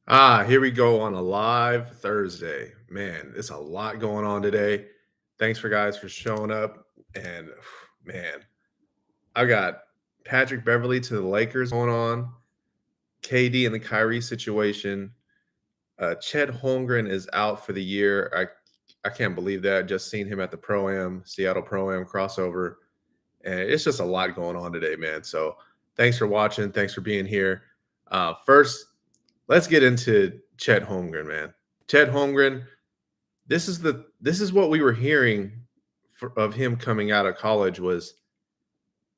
Here we go on a live Thursday. Man, there's a lot going on today. Thanks for guys for showing up. And man, I got Patrick Beverly to the Lakers going on, KD and the Kyrie situation. Chet Holmgren is out for the year. I can't believe that. Just seen him at the Pro Am, Seattle Pro Am crossover. And it's just a lot going on today, man. So thanks for watching. Thanks for being here. First, let's get into Chet Holmgren, man. Chet Holmgren, this is what we were hearing of him coming out of college was,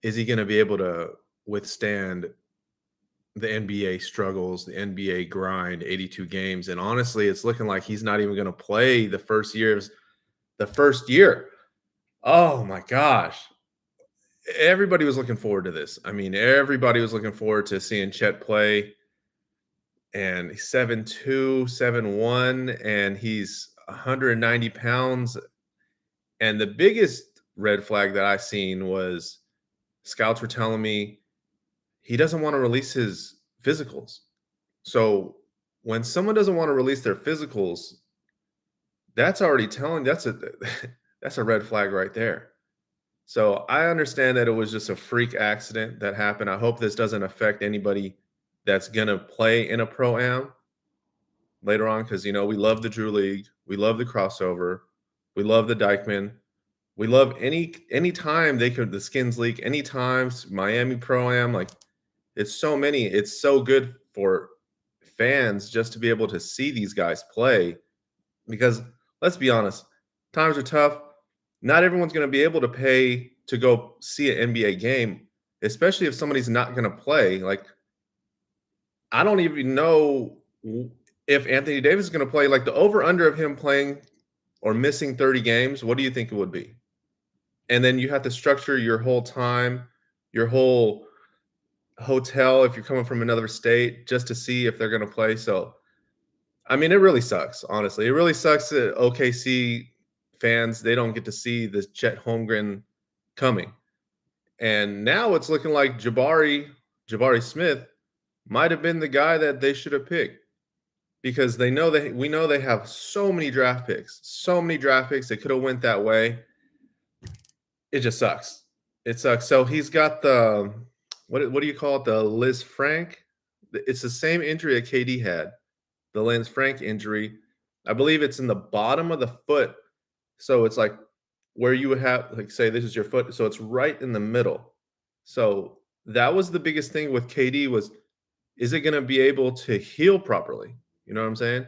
is he going to be able to withstand the NBA struggles, the NBA grind, 82 games? And honestly, it's looking like he's not even going to play the first year. Oh my gosh. Everybody was looking forward to this. I mean, everybody was looking forward to seeing Chet play, and he's 7'2", 7'1", and he's 190 pounds. And the biggest red flag that I seen was scouts were telling me he doesn't want to release his physicals. So when someone doesn't want to release their physicals, that's already telling that's a that's a red flag right there. So I understand that it was just a freak accident that happened. I hope this doesn't affect anybody that's gonna play in a pro am later on, because we love the Drew League, we love the crossover, we love the Dykeman, we love any time they could the skins leak, anytime Miami Pro Am, like it's so many, it's so good for fans just to be able to see these guys play, because let's be honest, times are tough. Not everyone's going to be able to pay to go see an NBA game, especially if somebody's not going to play. Like, I don't even know if Anthony Davis is going to play. Like, the over under of him playing or missing 30 games, what do you think it would be? And then you have to structure your whole time, your whole hotel if you're coming from another state just to see if they're going to play. So, I mean, it really sucks, honestly. It really sucks that OKC fans, they don't get to see this Chet Holmgren coming. And now it's looking like Jabari Smith might have been the guy that they should have picked, because we know they have so many draft picks. So many draft picks. They could have went that way. It just sucks. It sucks. So he's got the what do you call it? The Lisfranc. It's the same injury that KD had, the Lisfranc injury. I believe it's in the bottom of the foot. So it's like where you would have, like, say this is your foot. So it's right in the middle. So that was the biggest thing with KD was, is it going to be able to heal properly? You know what I'm saying?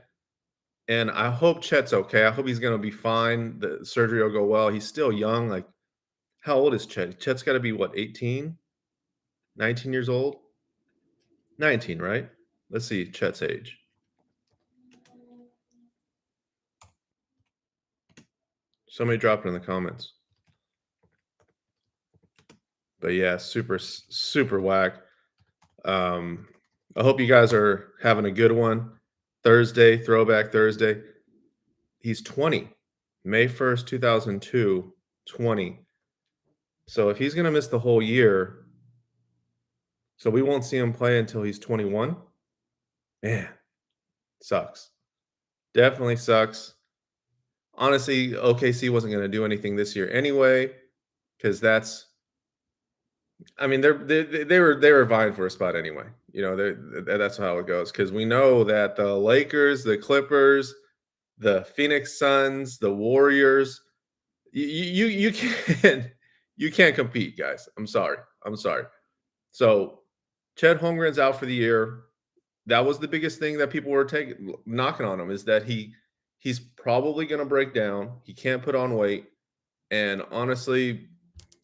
And I hope Chet's okay. I hope he's going to be fine. The surgery will go well. He's still young. Like, how old is Chet? Chet's got to be what, 18, 19 years old? 19, right? Let's see Chet's age. Somebody drop it in the comments. But yeah, super whack. I hope you guys are having a good one. Thursday, Throwback Thursday. He's 20, May 1st, 2002, 20. So if he's going to miss the whole year, so we won't see him play until he's 21. Man, sucks. Definitely sucks. Honestly, OKC wasn't going to do anything this year anyway, because I mean, they were vying for a spot anyway. That's how it goes. Because we know that the Lakers, the Clippers, the Phoenix Suns, the Warriors, you can't compete, guys. I'm sorry. So Chet Holmgren's out for the year. That was the biggest thing that people were knocking on him, is that he's probably going to break down. He can't put on weight, and honestly,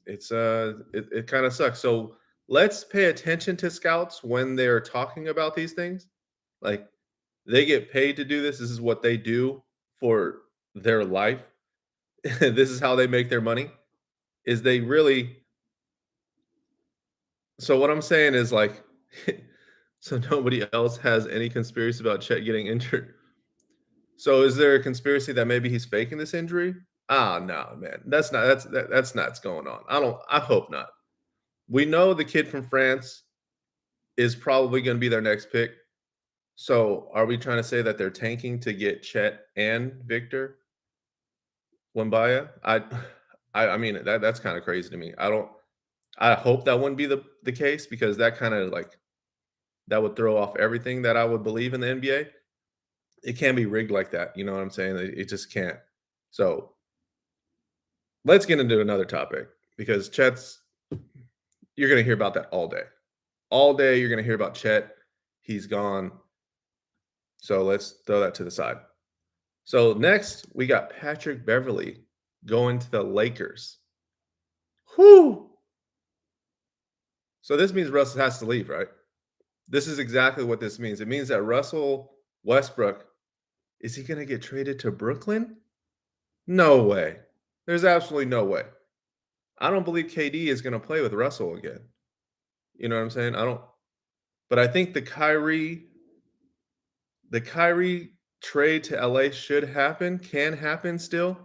it kind of sucks. So let's pay attention to scouts when they're talking about these things. Like, they get paid to do this. This is what they do for their life. This is how they make their money. Is they really So what I'm saying is, like, so nobody else has any conspiracy about Chet getting injured. So is there a conspiracy that maybe he's faking this injury? Ah, no, man. That's not what's going on. I hope not. We know the kid from France is probably going to be their next pick. So, are we trying to say that they're tanking to get Chet and Victor Wembanyama? I mean, that's kinda crazy to me. I hope that wouldn't be the case because that kinda, like that would throw off everything that I would believe in the NBA. It can't be rigged like that, you know what I'm saying? It just can't. So, let's get into another topic because Chet's you're gonna hear about that all day. All day, you're gonna hear about Chet. He's gone. So, let's throw that to the side. So, next, we got Patrick Beverly going to the Lakers. Whew! So, this means Russ has to leave, right? This is exactly what this means. It means that Russell Westbrook, is he gonna get traded to Brooklyn? No way. There's absolutely no way. I don't believe KD is gonna play with Russell again. You know what I'm saying? I don't but I think the Kyrie trade to LA should happen, can happen still.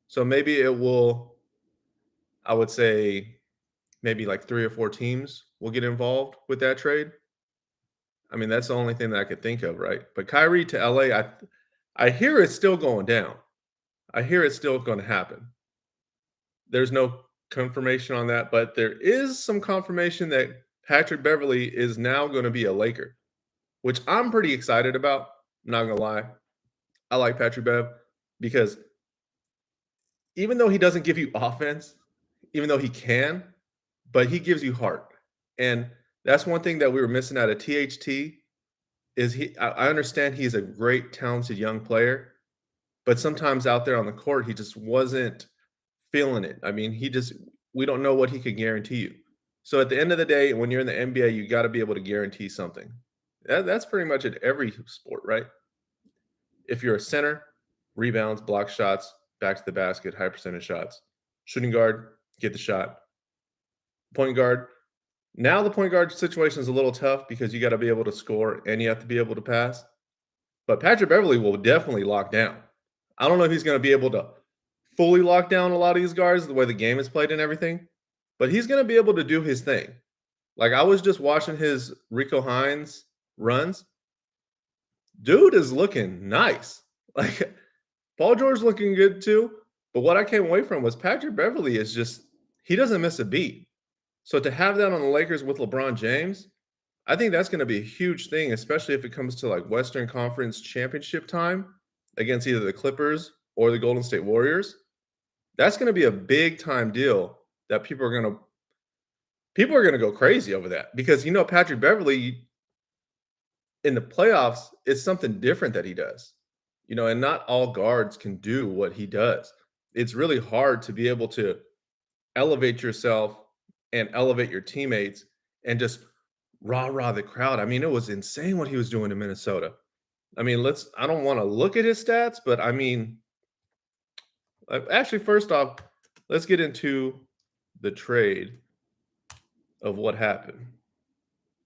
So maybe it will, I would say maybe like 3 or 4 teams will get involved with that trade. I mean, that's the only thing that I could think of, right? But Kyrie to LA, I hear it's still going down. I hear it's still going to happen. There's no confirmation on that, but there is some confirmation that Patrick Beverly is now going to be a Laker, which I'm pretty excited about. I'm not gonna lie. I like Patrick Bev because even though he doesn't give you offense, even though he can, but he gives you heart. And that's one thing that we were missing out of THT is I understand he's a great, talented young player, but sometimes out there on the court, he just wasn't feeling it. I mean, we don't know what he could guarantee you. So at the end of the day, when you're in the NBA, you got to be able to guarantee something. That's pretty much at every sport, right? If you're a center, rebounds, block shots, back to the basket, high percentage shots. Shooting guard, get the shot. Point guard. Now the point guard situation is a little tough because you got to be able to score and you have to be able to pass. But Patrick Beverly will definitely lock down. I don't know if he's going to be able to fully lock down a lot of these guards the way the game is played and everything, but he's going to be able to do his thing. Like I was just watching his Rico Hines runs. Dude is looking nice. Like Paul George looking good too. But what I came away from was Patrick Beverly is just he doesn't miss a beat. So to have that on the Lakers with LeBron James, I think that's going to be a huge thing, especially if it comes to like Western Conference championship time against either the Clippers or the Golden State Warriors. That's going to be a big time deal that people are going to go crazy over that because Patrick Beverly in the playoffs it's something different that he does. And not all guards can do what he does. It's really hard to be able to elevate yourself and elevate your teammates and just rah the crowd. I mean, it was insane what he was doing in Minnesota. I mean, I don't want to look at his stats, but I mean, actually, first off, let's get into the trade of what happened.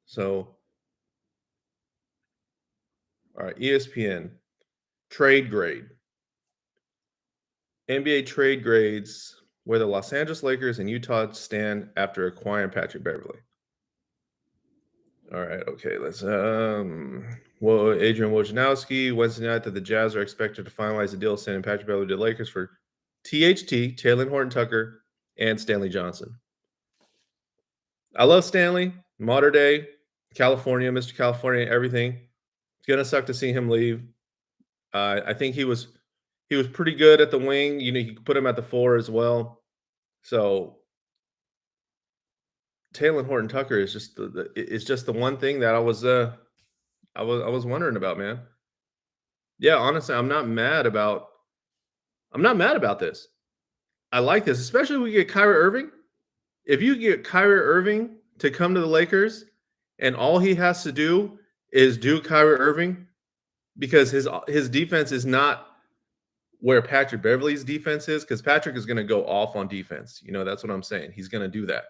So, all right, ESPN trade grade. NBA trade grades where the Los Angeles Lakers and Utah stand after acquiring Patrick Beverly. All right, okay, let's well, Adrian Wojnarowski, Wednesday night that the Jazz are expected to finalize the deal sending Patrick Beverly to the Lakers for THT, Taylor Horton Tucker, and Stanley Johnson. I love Stanley, modern day, California, Mr. California, everything. It's gonna suck to see him leave. I think he was pretty good at the wing. You could put him at the 4 as well. So Taylor Horton Tucker is just the one thing that I was wondering about, man. Yeah, honestly, I'm not mad about this. I like this, especially if we get Kyrie Irving. If you get Kyrie Irving to come to the Lakers and all he has to do is do Kyrie Irving because his defense is not where Patrick Beverly's defense is, because Patrick is going to go off on defense. That's what I'm saying. He's going to do that.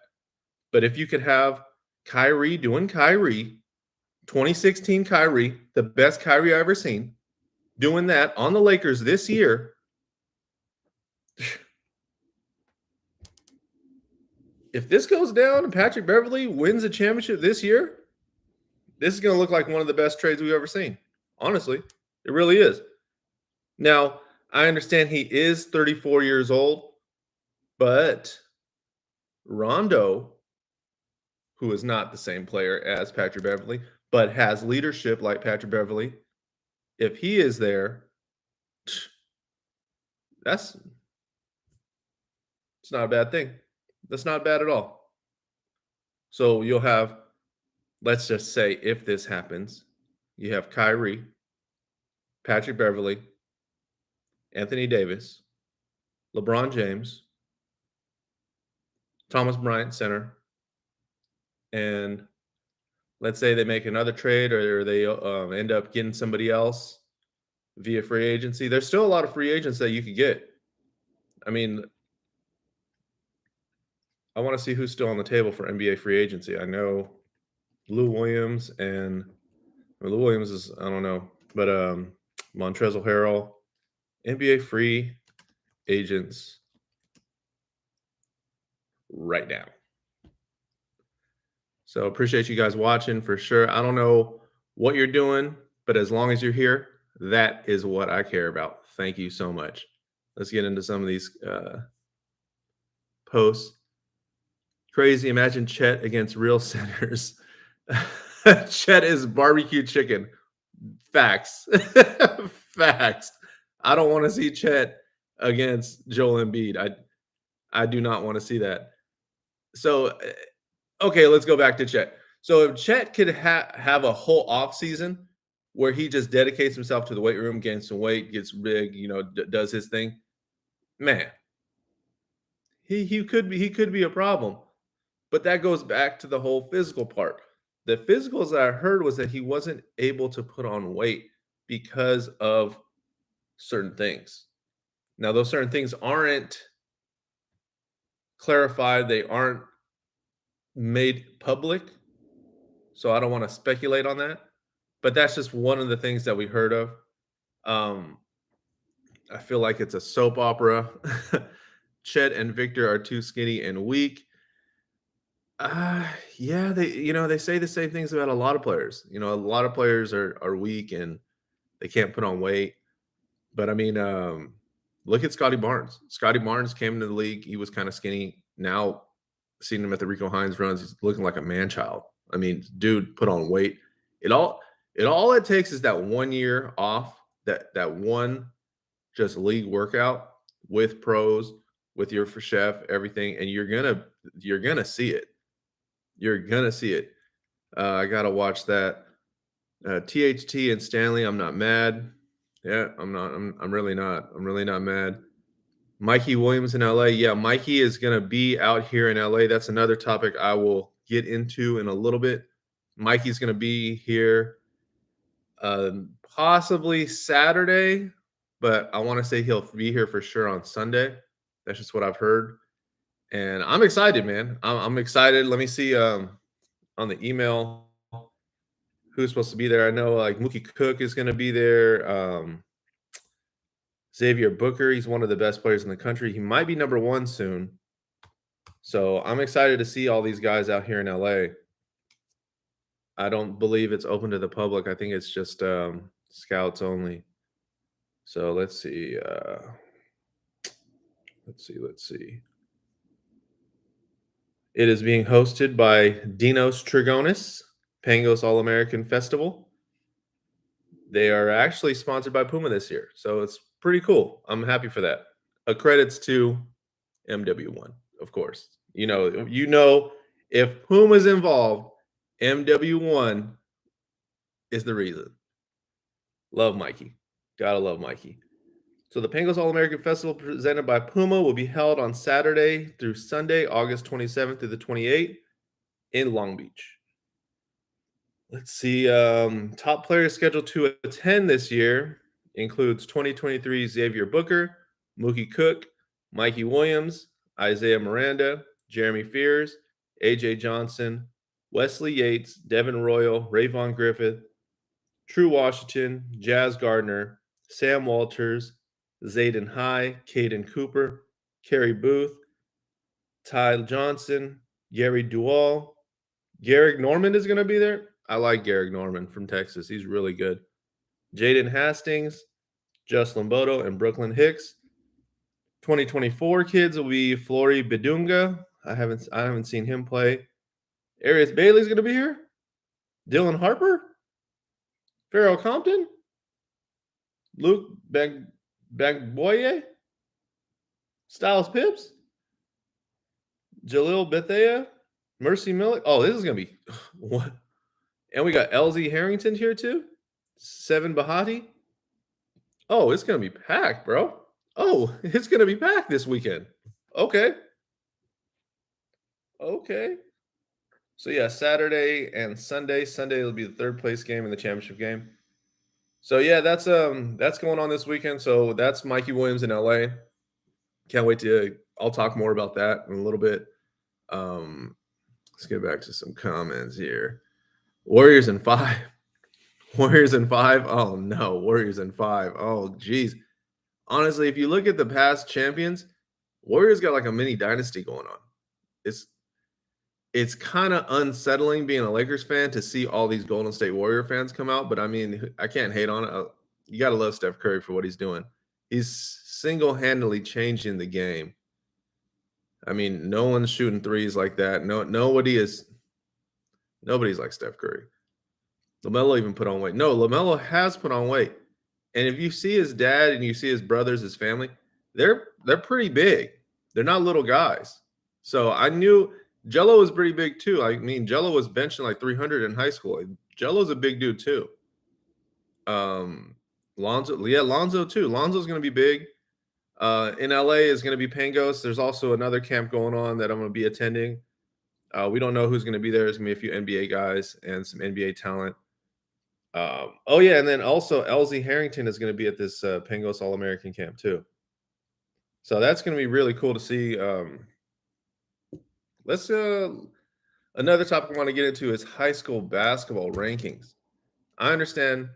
But if you could have Kyrie doing Kyrie, 2016 Kyrie, the best Kyrie I've ever seen, doing that on the Lakers this year, if this goes down and Patrick Beverly wins a championship this year, this is going to look like one of the best trades we've ever seen. Honestly, it really is. Now, I understand he is 34 years old, but Rondo, who is not the same player as Patrick Beverly, but has leadership like Patrick Beverly, if he is there, that's it's not a bad thing. That's not bad at all. So you'll have, let's just say, if this happens, you have Kyrie, Patrick Beverly, Anthony Davis, LeBron James, Thomas Bryant, center, and let's say they make another trade or they end up getting somebody else via free agency. There's still a lot of free agents that you could get. I mean, I want to see who's still on the table for NBA free agency. I know Lou Williams and Lou Williams is, I don't know, but Montrezl Harrell, NBA free agents right now. So appreciate you guys watching for sure. I don't know what you're doing, but as long as you're here, that is what I care about. Thank you so much. Let's get into some of these posts. Crazy. Imagine Chet against real centers. Chet is barbecue chicken. Facts. Facts. I don't want to see Chet against Joel Embiid. I do not want to see that. So, okay, let's go back to Chet. So if Chet could have a whole off season where he just dedicates himself to the weight room, gains some weight, gets big, does his thing, man, he could be a problem. But that goes back to the whole physical part. The physicals that I heard was that he wasn't able to put on weight because of certain things. Now, those certain things aren't clarified, they aren't made public. So I don't want to speculate on that. But that's just one of the things that we heard of. Um, I feel like it's a soap opera. Chet and Victor are too skinny and weak. Uh, yeah, they say the same things about a lot of players. A lot of players are weak and they can't put on weight. But I mean, look at Scotty Barnes. Scotty Barnes came into the league. He was kind of skinny. Now, seeing him at the Rico Hines runs, he's looking like a man child. I mean, dude put on weight. It all it takes is that 1 year off, that one just league workout with pros, with your chef, everything, and you're gonna see it. You're gonna see it. I gotta watch that. THT and Stanley, I'm not mad. Yeah, I'm not. I'm really not. I'm really not mad. Mikey Williams in LA. Yeah, Mikey is gonna be out here in LA. That's another topic I will get into in a little bit. Mikey's gonna be here possibly Saturday, but I want to say he'll be here for sure on Sunday. That's just what I've heard. And I'm excited, man. I'm excited. Let me see on the email who's supposed to be there. I know like Mookie Cook is going to be there. Xavier Booker, he's one of the best players in the country. He might be number one soon. So I'm excited to see all these guys out here in LA. I don't believe it's open to the public. I think it's just scouts only. So let's see. Let's see. It is being hosted by Dinos Trigonis, Pangos All American Festival. They are actually sponsored by Puma this year, so it's pretty cool. I'm happy for that. Credits to MW1, of course. If Puma's involved, MW1 is the reason. Love Mikey. Gotta love Mikey. So the Pangos All American Festival presented by Puma will be held on Saturday through Sunday, August 27th through the 28th in Long Beach. Let's see. Top players scheduled to attend this year includes 2023 Xavier Booker, Mookie Cook, Mikey Williams, Isaiah Miranda, Jeremy Fears, AJ Johnson, Wesley Yates, Devin Royal, Rayvon Griffith, True Washington, Jazz Gardner, Sam Walters, Zayden High, Caden Cooper, Kerry Booth, Ty Johnson, Gary Duval. Garrick Norman is going to be there. I like Garrick Norman from Texas. He's really good. Jaden Hastings, Jocelyn Bodo, and Brooklyn Hicks. 2024 kids will be Flory Bedunga. I haven't seen him play. Arias Bailey's going to be here. Dylan Harper, Farrell Compton, Luke Bagboye, Styles Pips, Jalil Bethea, Mercy Millick. Oh, this is going to be what? And we got LZ Harrington here too. Seven Bahati. Oh, it's going to be packed, bro. Oh, it's going to be packed this weekend. Okay. So yeah, Saturday and Sunday. Sunday will be the third place game in the championship game. So yeah, that's going on this weekend. So that's Mikey Williams in LA. Can't wait to. I'll talk more about that in a little bit. Let's get back to some comments here. Warriors in 5. Warriors in 5. Oh no, Warriors in 5. Oh geez. Honestly, if you look at the past champions, Warriors got like a mini dynasty going on. It's kind of unsettling being a Lakers fan to see all these Golden State Warrior fans come out, but I mean, I can't hate on it. You got to love Steph Curry for what he's doing. He's single-handedly changing the game. I mean, no one's shooting threes like that. Nobody's like Steph Curry. LaMelo even put on weight. No, LaMelo has put on weight. And if you see his dad and you see his brothers, his family, they're pretty big. They're not little guys. So I knew Jello was pretty big too. I mean, Jello was benching like 300 in high school. Jello's a big dude too. Lonzo too. Lonzo's going to be big. In LA is going to be Pangos. There's also another camp going on that I'm going to be attending. We don't know who's going to be there. There's going to be a few NBA guys and some NBA talent. Oh yeah, and then also LZ Harrington is going to be at this Pangos All-American camp too. So that's going to be really cool to see. Let's another topic I want to get into is high school basketball rankings. I understand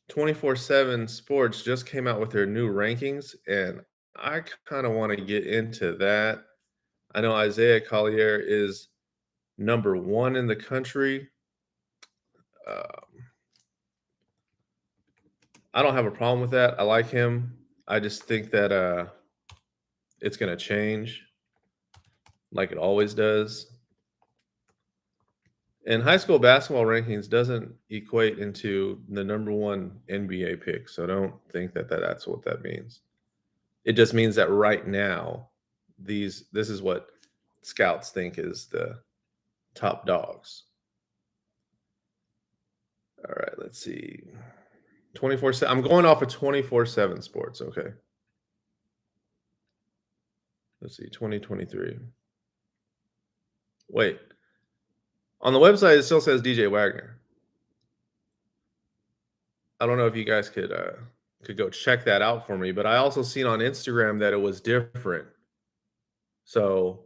24/7 Sports just came out with their new rankings, and I kind of want to get into that. I know Isaiah Collier is number 1 in the country. I don't have a problem with that. I like him. I just think that it's going to change like it always does. And high school basketball rankings doesn't equate into the number 1 NBA pick. So don't think that that's what that means. It just means that right now, this is what scouts think is the top dogs. All right, let's see. 24/7. I'm going off of 24/7 Sports. Okay. Let's see. 2023. Wait. On the website, it still says DJ Wagner. I don't know if you guys could go check that out for me, but I also seen on Instagram that it was different. So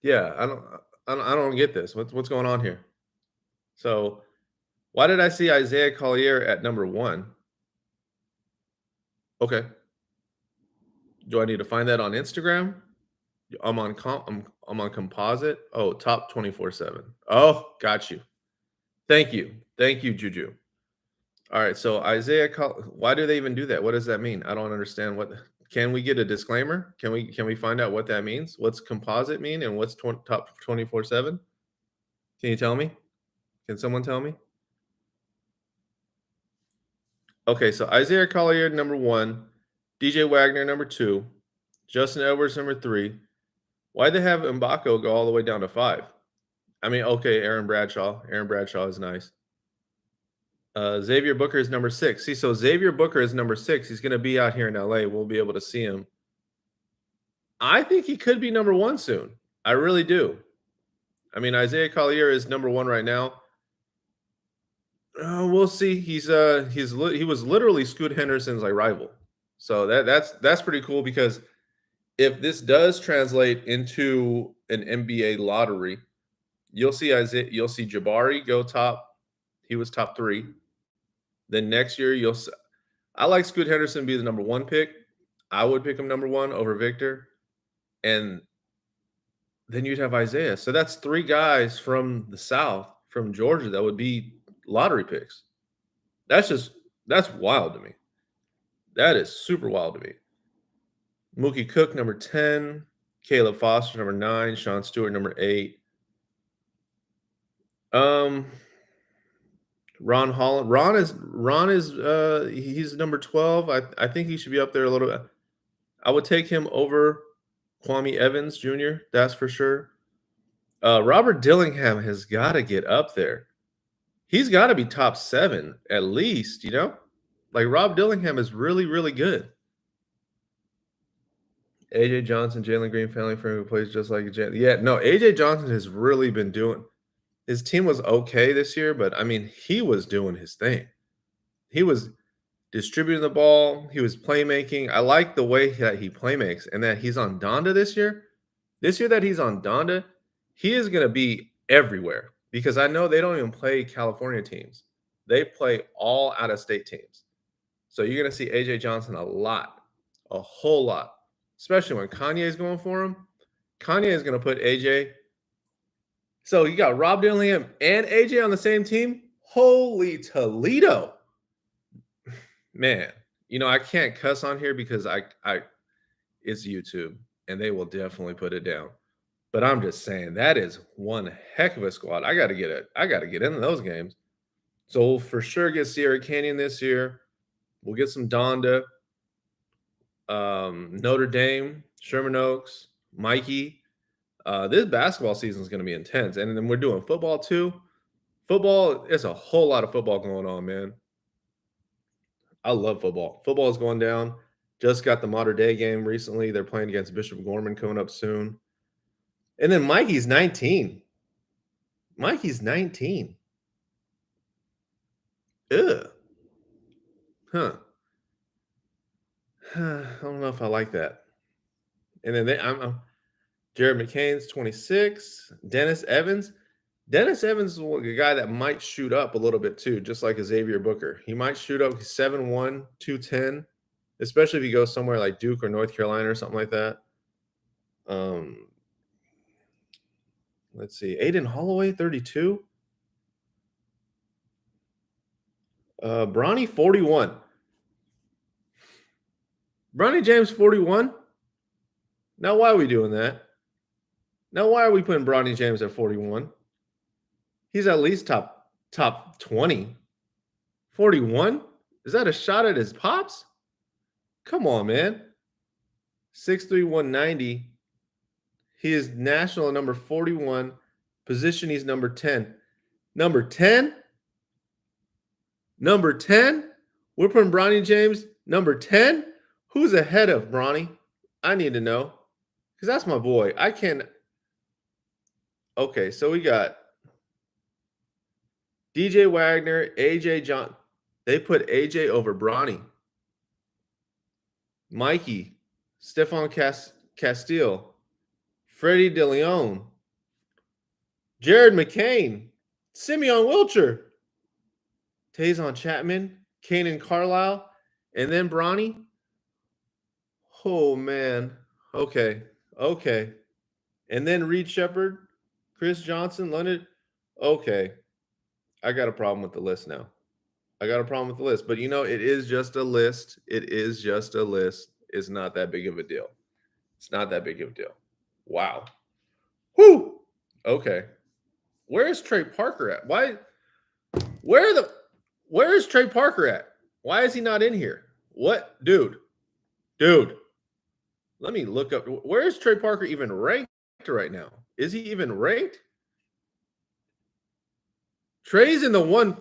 yeah, I don't get this. What's going on here? So why did I see Isaiah Collier at number 1? Okay. Do I need to find that on Instagram? I'm on composite. Oh, top 24/7. Oh, got you. Thank you, Juju. All right, so why do they even do that? What does that mean? I don't understand. Can we get a disclaimer? Can we find out what that means? What's composite mean and what's top 24/7? Can you tell me? Can someone tell me? Okay, so Isaiah Collier number 1, DJ Wagner number 2, Justin Edwards number 3. Why'd they have Mbako go all the way down to 5? I mean, okay, Aaron Bradshaw. Aaron Bradshaw is nice. Xavier Booker is number 6. See, so Xavier Booker is number 6. He's going to be out here in LA. We'll be able to see him. I think he could be number 1 soon. I really do. I mean, Isaiah Collier is number 1 right now. We'll see. He was literally Scoot Henderson's like rival. So that's pretty cool because if this does translate into an NBA lottery, you'll see Jabari go top. He was top 3. Then next year I like Scoot Henderson be the number 1 pick. I would pick him number 1 over Victor. And then you'd have Isaiah. So that's 3 guys from the South, from Georgia, that would be lottery picks. That's wild to me. That is super wild to me. Mookie Cook, number 10. Caleb Foster, number 9. Sean Stewart, number 8. Ron Holland. Ron is he's number 12. I think he should be up there a little bit. I would take him over Kwame Evans Jr. That's for sure. Robert Dillingham has got to get up there. He's got to be top 7 at least, you know? Like Rob Dillingham is really, really good. AJ Johnson, Jalen Green, family friend who plays just like Jalen. Yeah, no, AJ Johnson has really been doing. His team was okay this year, but I mean, he was doing his thing. He was distributing the ball. He was playmaking. I like the way that he playmakes and that he's on Donda this year. This year that he's on Donda, he is going to be everywhere because I know they don't even play California teams. They play all out-of-state teams. So you're going to see AJ Johnson a lot, a whole lot, especially when Kanye is going for him. Kanye is going to put AJ. So you got Rob Dillingham and AJ on the same team. Holy Toledo. Man, you know, I can't cuss on here because I it's YouTube and they will definitely put it down. But I'm just saying that is one heck of a squad. I got to get into those games. So we'll for sure get Sierra Canyon this year. We'll get some Donda, Notre Dame, Sherman Oaks, Mikey. This basketball season is going to be intense. And then we're doing football too. Football, there's a whole lot of football going on, man. I love football. Football is going down. Just got the Mater Dei game recently. They're playing against Bishop Gorman coming up soon. And then Mikey's 19. Mikey's 19. Ugh. Huh. I don't know if I like that. And then I'm Jared McCain's 26. Dennis Evans. Dennis Evans is a guy that might shoot up a little bit too, just like Xavier Booker. He might shoot up 7'1", 210, especially if he goes somewhere like Duke or North Carolina or something like that. Let's see. Aiden Holloway, 32. Bronny, 41. Bronny James, 41. Now, why are we doing that? Now, why are we putting Bronny James at 41? He's at least top 20. 41? Is that a shot at his pops? Come on, man. 6'3", 190. He is national number 41. Position, he's number 10. Number 10? Number 10? We're putting Bronny James number 10? Who's ahead of Bronny? I need to know. Because that's my boy. I can't. Okay, so we got DJ Wagner, AJ John. They put AJ over Bronny. Mikey, Stephon Castile, Freddie DeLeon, Jared McCain, Simeon Wilcher, Tazon Chapman, Kanan Carlisle, and then Bronny. Oh, man. Okay. And then Reed Shepard, Chris Johnson, Leonard. Okay. I got a problem with the list now. But, you know, it is just a list. It's not that big of a deal. Wow. Whew. Okay. Where is Trey Parker at? Where is Trey Parker at? Why is he not in here? What? Dude. Let me look up. Where is Trey Parker even ranked right now? Is he even ranked? Trey's in the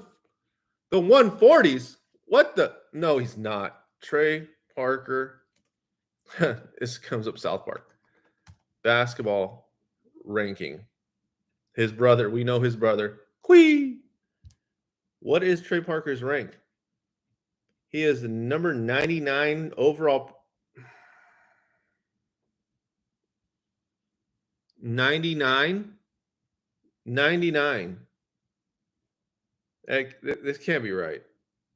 140s. What the? No, he's not. Trey Parker. This comes up South Park. Basketball ranking. His brother. We know his brother. Quee. What is Trey Parker's rank? He is the number 99 overall. 99. This can't be right.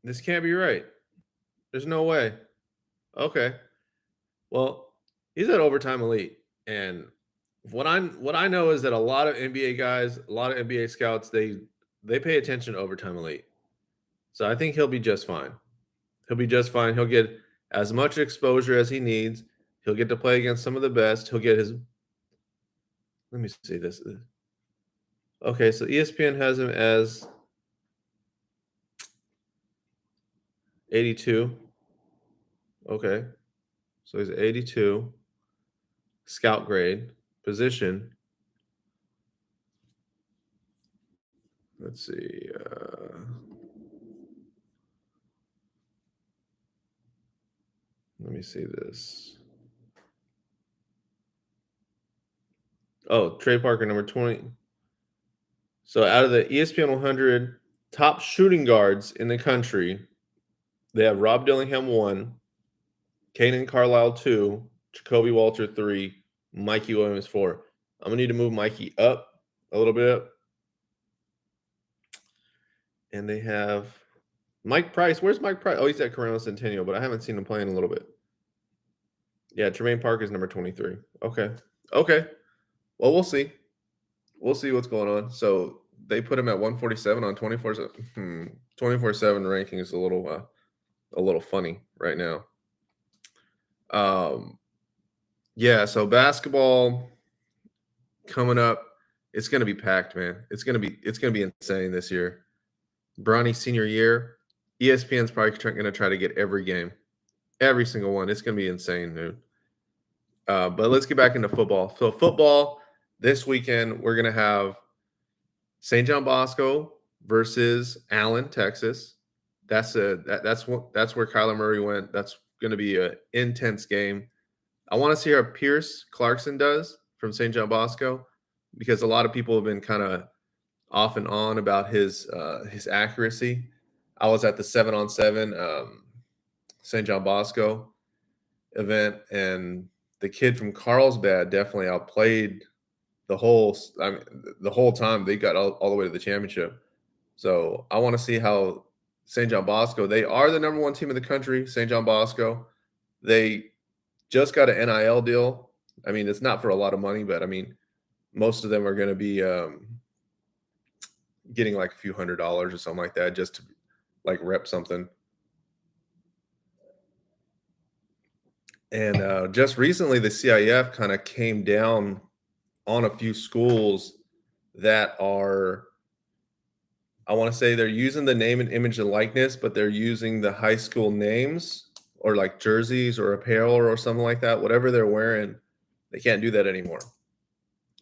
There's no way. Okay. Well, he's at overtime elite. And what I know is that a lot of NBA guys, a lot of NBA scouts, they They pay attention to Overtime Elite. So I think he'll be just fine. He'll be just fine. He'll get as much exposure as he needs. He'll get to play against some of the best. He'll get his. Let me see this. Okay, so ESPN has him as 82. Okay, so he's 82. Scout grade, position. Let's see. Let me see this. Oh, Trey Parker, number 20. So out of the ESPN 100 top shooting guards in the country, they have Rob Dillingham 1, Kanan Carlisle 2, Jacoby Walter 3, Mikey Williams 4. I'm going to need to move Mikey up a little bit. And they have Mike Price. Where's Mike Price? Oh, he's at Corona Centennial, but I haven't seen him play in a little bit. Yeah, Tremaine Parker's number 23. Okay. Okay. Well, we'll see. We'll see what's going on. So they put him at 147 on 24/7 ranking is a little funny right now. Yeah, so basketball coming up, it's gonna be packed, man. It's gonna be insane this year. Bronny's senior year, ESPN's probably gonna try to get every game, every single one. It's gonna be insane, dude. But let's get back into football. So football this weekend, we're gonna have St. John Bosco versus Allen, Texas. That's where Kyler Murray went. That's going to be an intense game. I want to see how Pierce Clarkson does from St. John Bosco because a lot of people have been kind of off and on about his accuracy. I was at the 7-on-7 St. John Bosco event, and the kid from Carlsbad definitely outplayed the whole time. They got all the way to the championship. So I want to see how St. John Bosco, they are the number 1 team in the country, St. John Bosco. They just got an NIL deal. I mean, it's not for a lot of money, but I mean, most of them are going to be getting like a few $100s or something like that just to like rep something. And just recently, the CIF kind of came down on a few schools that are, I want to say they're using the name and image and likeness, but they're using the high school names or like jerseys or apparel or something like that. Whatever they're wearing, they can't do that anymore.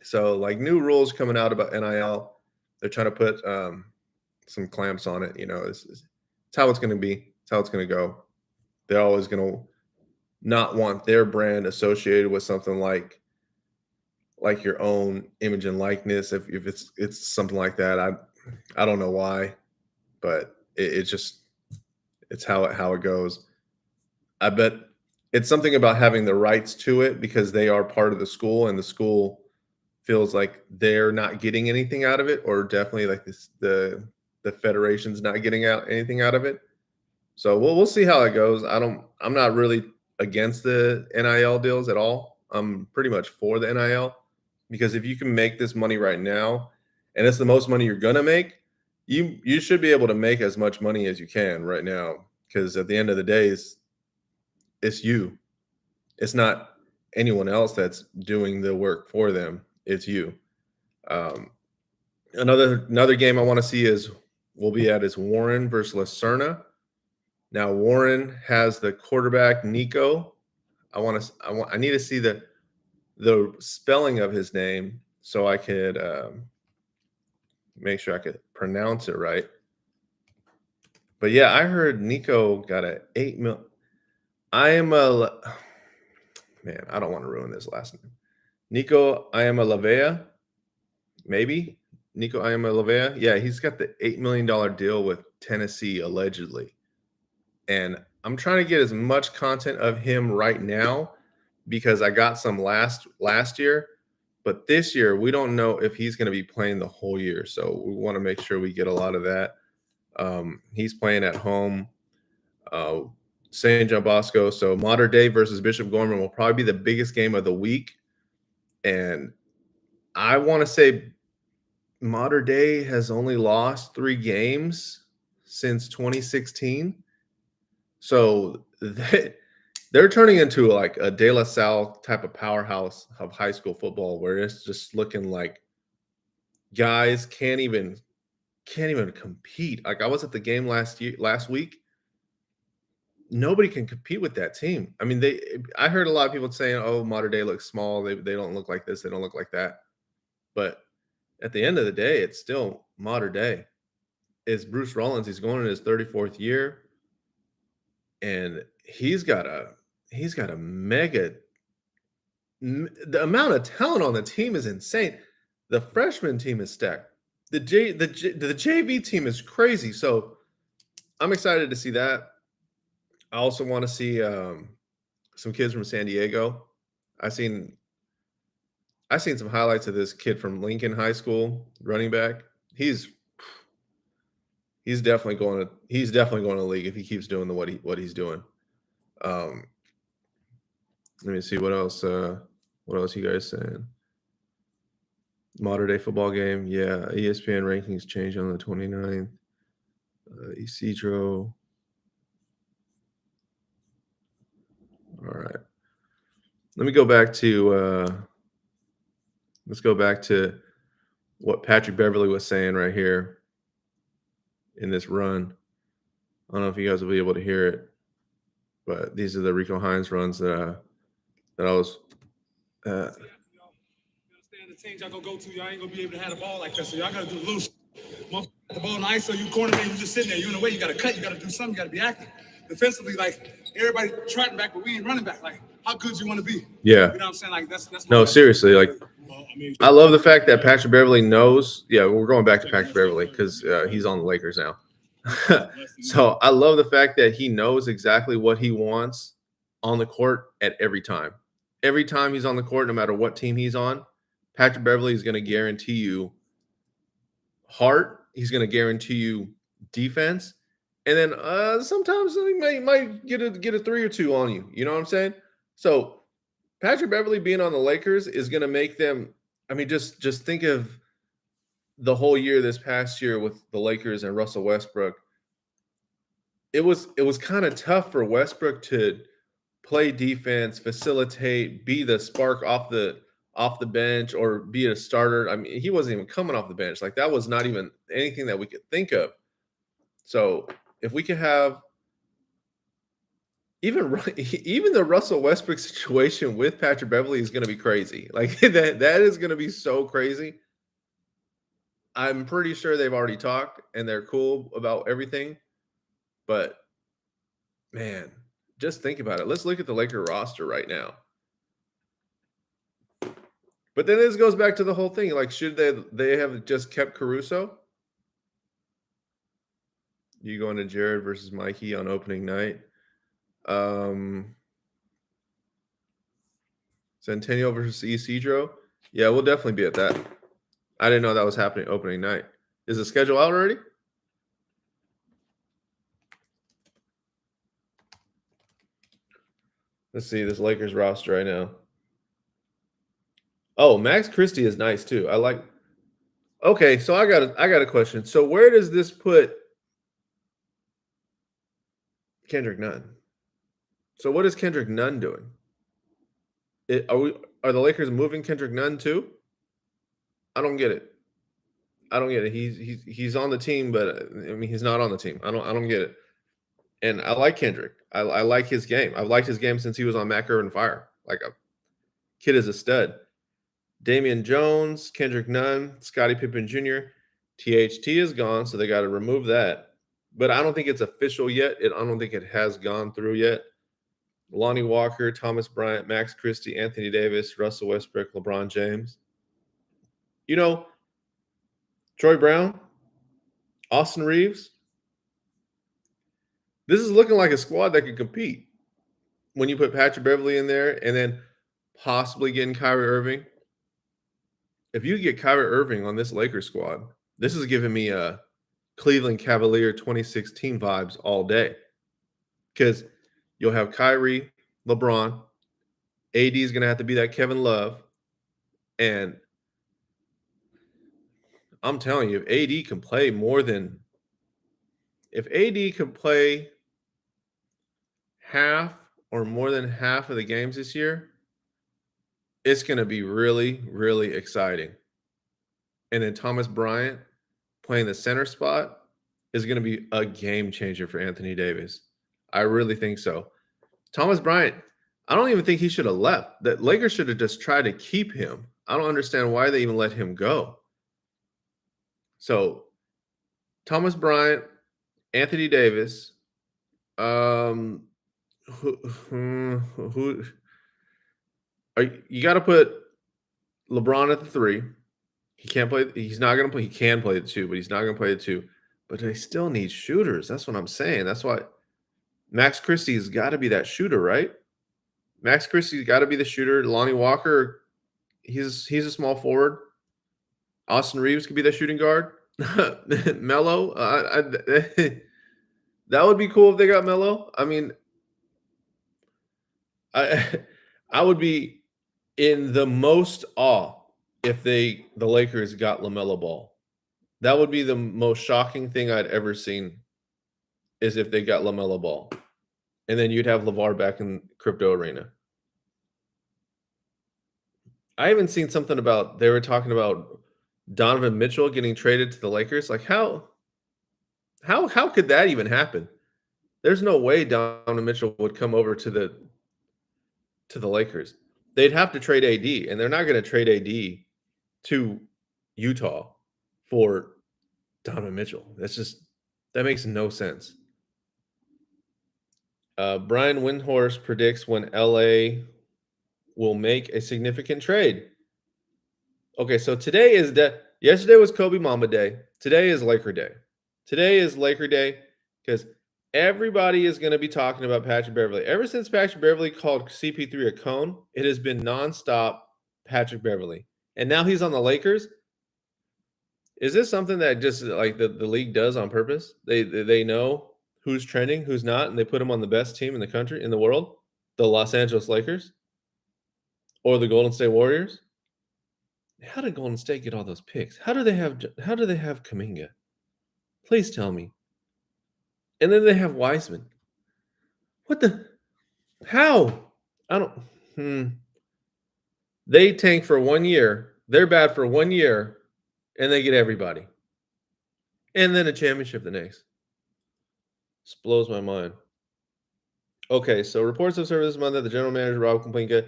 So like new rules coming out about NIL, they're trying to put some clamps on it. You know, it's how it's going to be. It's how it's going to go. They're always going to not want their brand associated with something like your own image and likeness. If it's something like that, I don't know why, but it's how it goes. I bet it's something about having the rights to it because they are part of the school and the school feels like they're not getting anything out of it, or definitely like the federation's not getting anything out of it. So we'll see how it goes. I'm not really against the NIL deals at all. I'm pretty much for the NIL because if you can make this money right now and it's the most money you're gonna make, you should be able to make as much money as you can right now because at the end of the day, it's you. It's not anyone else that's doing the work for them. It's you. Another game I want to see is Warren versus Lacerna. Now Warren has the quarterback Nico. I need to see the spelling of his name so I could make sure I could pronounce it right. But yeah, I heard Nico got a 8 mil. I don't want to ruin this last name. Nico Iamaleava, maybe Nico Iamaleava. Yeah, he's got the $8 million deal with Tennessee allegedly, and I'm trying to get as much content of him right now because I got some last year, but this year we don't know if he's going to be playing the whole year, so we want to make sure we get a lot of that. He's playing at home, St. John Bosco, so Mater Dei versus Bishop Gorman will probably be the biggest game of the week, and I want to say Mater Dei has only lost 3 games since 2016. So they're turning into like a De La Salle type of powerhouse of high school football where it's just looking like guys can't even compete. Like I was at the game last week. Nobody can compete with that team. I mean, I heard a lot of people saying, "Oh, Mater Dei looks small. They don't look like this. They don't look like that." But at the end of the day, it's still Mater Dei. It's Bruce Rollins. He's going in his 34th year, and he's got a mega. The amount of talent on the team is insane. The freshman team is stacked. The JV team is crazy. So I'm excited to see that. I also want to see some kids from San Diego. I seen I seen some highlights of this kid from Lincoln High School, running back. He's he's definitely going to the league if he keeps doing what he's doing. Um, let me see what else. What else you guys saying? Modern day football game. Yeah, ESPN rankings change on the 29th. Isidro. All right. Let me go back to let's go back to what Patrick Beverly was saying right here in this run. I don't know if you guys will be able to hear it, but these are the Rico Hines runs that I was. Uh, The teams y'all gonna go to, y'all ain't gonna be able to have the ball like that. So y'all gotta do loose. The ball in ice, so you corner man, you just sitting there. You in the way, you gotta cut, you gotta do something, you gotta be active. Defensively, like everybody trotting back, but we ain't running back. Like, how good you want to be? Yeah. You know what I'm saying? Like that's no, seriously. Like, I love the fact that Patrick Beverly knows. Yeah, we're going back to Patrick Beverly because he's on the Lakers now. So I love the fact that he knows exactly what he wants on the court at every time. Every time he's on the court, no matter what team he's on, Patrick Beverly is going to guarantee you heart. He's going to guarantee you defense, and then sometimes he might get a 3 or 2 on you. You know what I'm saying? So Patrick Beverly being on the Lakers is going to make them. I mean, just think of the whole year this past year with the Lakers and Russell Westbrook. It was kind of tough for Westbrook to play defense, facilitate, be the spark off the bench, or be a starter. I mean, he wasn't even coming off the bench. Like that was not even anything that we could think of. So if we could have even the Russell Westbrook situation with Patrick Beverly is going to be crazy. Like that is going to be so crazy. I'm pretty sure they've already talked and they're cool about everything. But man, just think about it. Let's look at the Laker roster right now. But then this goes back to the whole thing. Like, should they have just kept Caruso? You going to Jared versus Mikey on opening night? Centennial versus Isidro? Yeah, we'll definitely be at that. I didn't know that was happening opening night. Is the schedule out already? Let's see this Lakers roster right now. Oh, Max Christie is nice too. I like. Okay, so I got a question. So where does this put Kendrick Nunn? So what is Kendrick Nunn doing? Are the Lakers moving Kendrick Nunn too? I don't get it. I don't get it. He's on the team, but I mean he's not on the team. I don't get it. And I like Kendrick. I like his game. I've liked his game since he was on Mac Irvin Fire. Like a kid is a stud. Damian Jones, Kendrick Nunn, Scottie Pippen Jr. THT is gone, so they got to remove that. But I don't think it's official yet. I don't think it has gone through yet. Lonnie Walker, Thomas Bryant, Max Christie, Anthony Davis, Russell Westbrook, LeBron James. You know, Troy Brown, Austin Reeves. This is looking like a squad that could compete. When you put Patrick Beverly in there and then possibly getting Kyrie Irving. If you get Kyrie Irving on this Lakers squad, this is giving me a Cleveland Cavalier 2016 vibes all day. Because you'll have Kyrie, LeBron, AD is going to have to be that Kevin Love, and I'm telling you, if AD can play half or more than half of the games this year, it's going to be really, really exciting. And then Thomas Bryant playing the center spot is going to be a game changer for Anthony Davis. I really think so. Thomas Bryant, I don't even think he should have left. The Lakers should have just tried to keep him. I don't understand why they even let him go. So, Thomas Bryant, Anthony Davis, who you got to put LeBron at the 3. He can't play. He's not going to play. He can play the 2, but he's not going to play the 2. But they still need shooters. That's what I'm saying. That's why Max Christie's got to be that shooter, right? Max Christie's got to be the shooter. Lonnie Walker, he's a small forward. Austin Reeves could be the shooting guard. Melo, that would be cool if they got Melo. I mean, I would be in the most awe if the Lakers got LaMelo Ball. That would be the most shocking thing I'd ever seen, is if they got LaMelo Ball. And then you'd have LeVar back in Crypto Arena. I haven't seen something about, they were talking about Donovan Mitchell getting traded to the Lakers. Like, how could that even happen? There's no way Donovan Mitchell would come over to the Lakers. They'd have to trade AD, and they're not going to trade AD to Utah for Donovan Mitchell. That makes no sense. Brian Windhorst predicts when LA will make a significant trade. Okay, so today is yesterday was Kobe Mamba Day. Today is Laker Day. Today is Laker Day because everybody is going to be talking about Patrick Beverley. Ever since Patrick Beverley called CP3 a cone, it has been nonstop Patrick Beverley. And now he's on the Lakers. Is this something that just like the league does on purpose? They know who's trending, who's not, and they put him on the best team in the country, in the world, the Los Angeles Lakers or the Golden State Warriors. How did Golden State get all those picks? How do they have Kuminga? Please tell me. And then they have Wiseman. What the? How? I don't. They tank for 1 year. They're bad for 1 year, and they get everybody. And then a championship the next. This blows my mind. Okay, so reports have surfaced this month that the general manager, Rob Pelinka,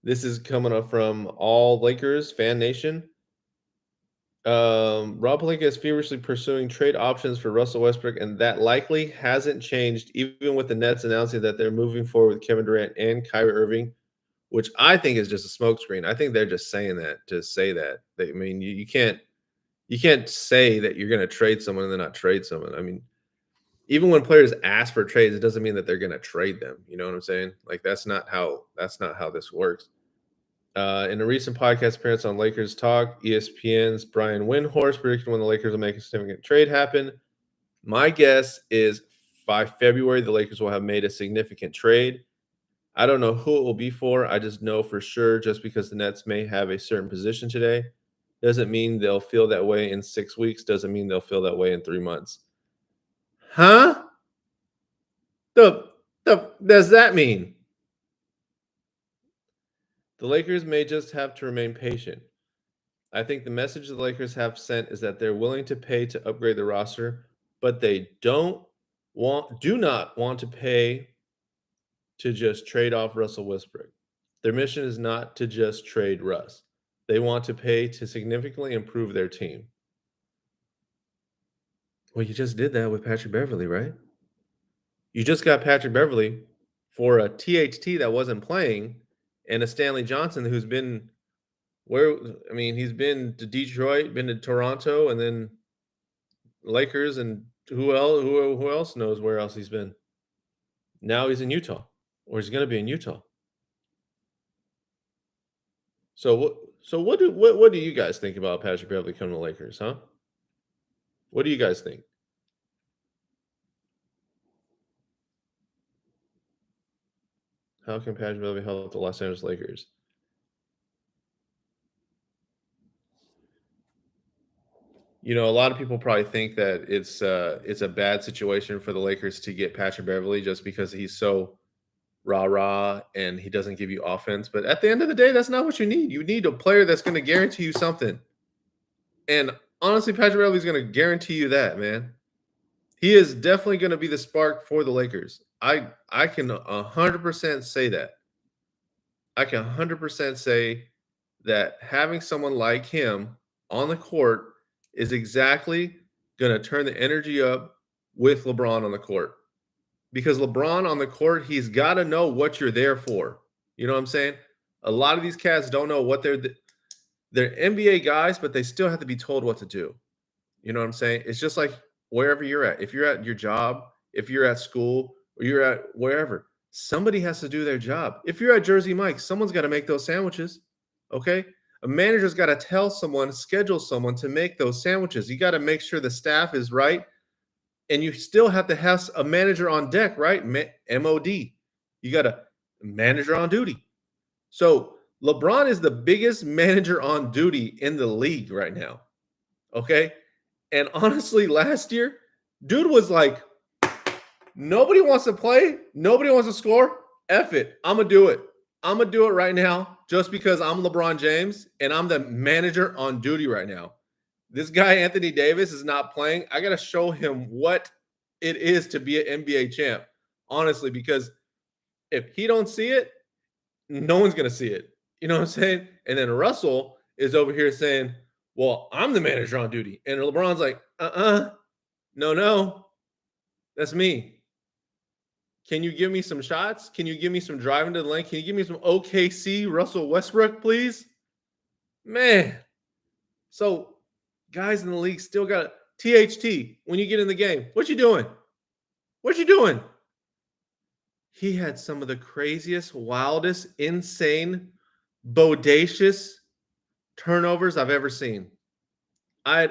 this is coming up from All Lakers Fan Nation. Rob Pelinka is feverishly pursuing trade options for Russell Westbrook, and that likely hasn't changed, even with the Nets announcing that they're moving forward with Kevin Durant and Kyrie Irving, which I think is just a smokescreen. I think they're just saying that to say that. You can't say that you're going to trade someone and then not trade someone. I mean, even when players ask for trades, it doesn't mean that they're going to trade them. You know what I'm saying? Like that's not how this works. In a recent podcast appearance on Lakers Talk, ESPN's Brian Windhorst predicted when the Lakers will make a significant trade happen. My guess is by February, the Lakers will have made a significant trade. I don't know who it will be for. I just know for sure, just because the Nets may have a certain position today, doesn't mean they'll feel that way in 6 weeks, doesn't mean they'll feel that way in 3 months. Huh? The does that mean? The Lakers may just have to remain patient. I think the message the Lakers have sent is that they're willing to pay to upgrade the roster, but they do not want to pay to just trade off Russell Westbrook. Their mission is not to just trade Russ. They want to pay to significantly improve their team. Well, you just did that with Patrick Beverley, right? You just got Patrick Beverley for a THT that wasn't playing and a Stanley Johnson who's been he's been to Detroit, been to Toronto, and then Lakers, and who else knows where else he's been? Now he's in Utah, or he's going to be in Utah. So what do you guys think about Patrick Beverley coming to the Lakers, huh? What do you guys think? How can Patrick Beverley help the Los Angeles Lakers? A lot of people probably think that it's a bad situation for the Lakers to get Patrick Beverly just because he's so rah rah and he doesn't give you offense. But at the end of the day, that's not what you need. You need a player that's going to guarantee you something. And honestly, Patrick Beverly is going to guarantee you that, man. He is definitely going to be the spark for the Lakers. I can 100% say that. I can 100% say that having someone like him on the court is exactly going to turn the energy up with LeBron on the court. Because LeBron on the court, he's got to know what you're there for. You know what I'm saying? A lot of these cats don't know what they're NBA guys, but they still have to be told what to do. You know what I'm saying? It's just like wherever you're at. If you're at your job, if you're at school, or you're at wherever, somebody has to do their job. If you're at Jersey Mike, someone's got to make those sandwiches. Okay? A manager's got to tell someone, schedule someone to make those sandwiches. You got to make sure the staff is right. And you still have to have a manager on deck, right? MOD. You got a manager on duty. So LeBron is the biggest manager on duty in the league right now. Okay? And honestly, last year, dude was like, nobody wants to play. Nobody wants to score. F it. I'm going to do it. I'm going to do it right now just because I'm LeBron James and I'm the manager on duty right now. This guy, Anthony Davis, is not playing. I got to show him what it is to be an NBA champ, honestly, because if he don't see it, no one's going to see it. You know what I'm saying? And then Russell is over here saying, well, I'm the manager on duty. And LeBron's like, no, that's me. Can you give me some shots? Can you give me some driving to the lane? Can you give me some OKC Russell Westbrook, please? Man. So guys in the league still got THT when you get in the game. What you doing? What you doing? He had some of the craziest, wildest, insane, bodacious turnovers I've ever seen. I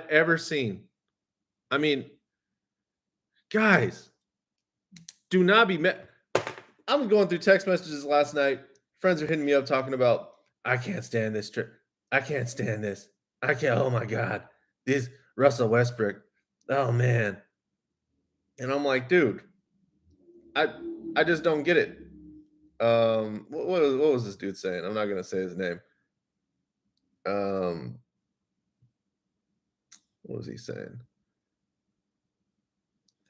mean, guys, do not be mad. I'm going through text messages last night. Friends are hitting me up talking about, I can't stand this trip. I can't stand this. I can't. Oh my God. This Russell Westbrook. Oh man. And I'm like, dude, I just don't get it. What was this dude saying? I'm not gonna say his name. What was he saying?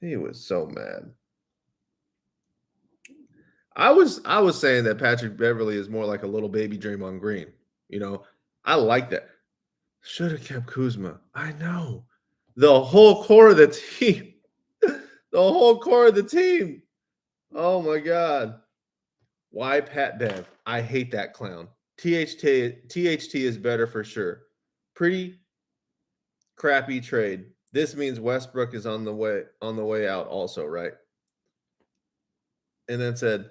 He was so mad. I was saying that Patrick Beverly is more like a little baby Draymond Green. I like that. Should have kept Kuzma. I know. The whole core of the team. The whole core of the team. Oh my God. Why Pat Bev? I hate that clown. THT is better for sure. Pretty crappy trade. This means Westbrook is on the way out also, right? And then said,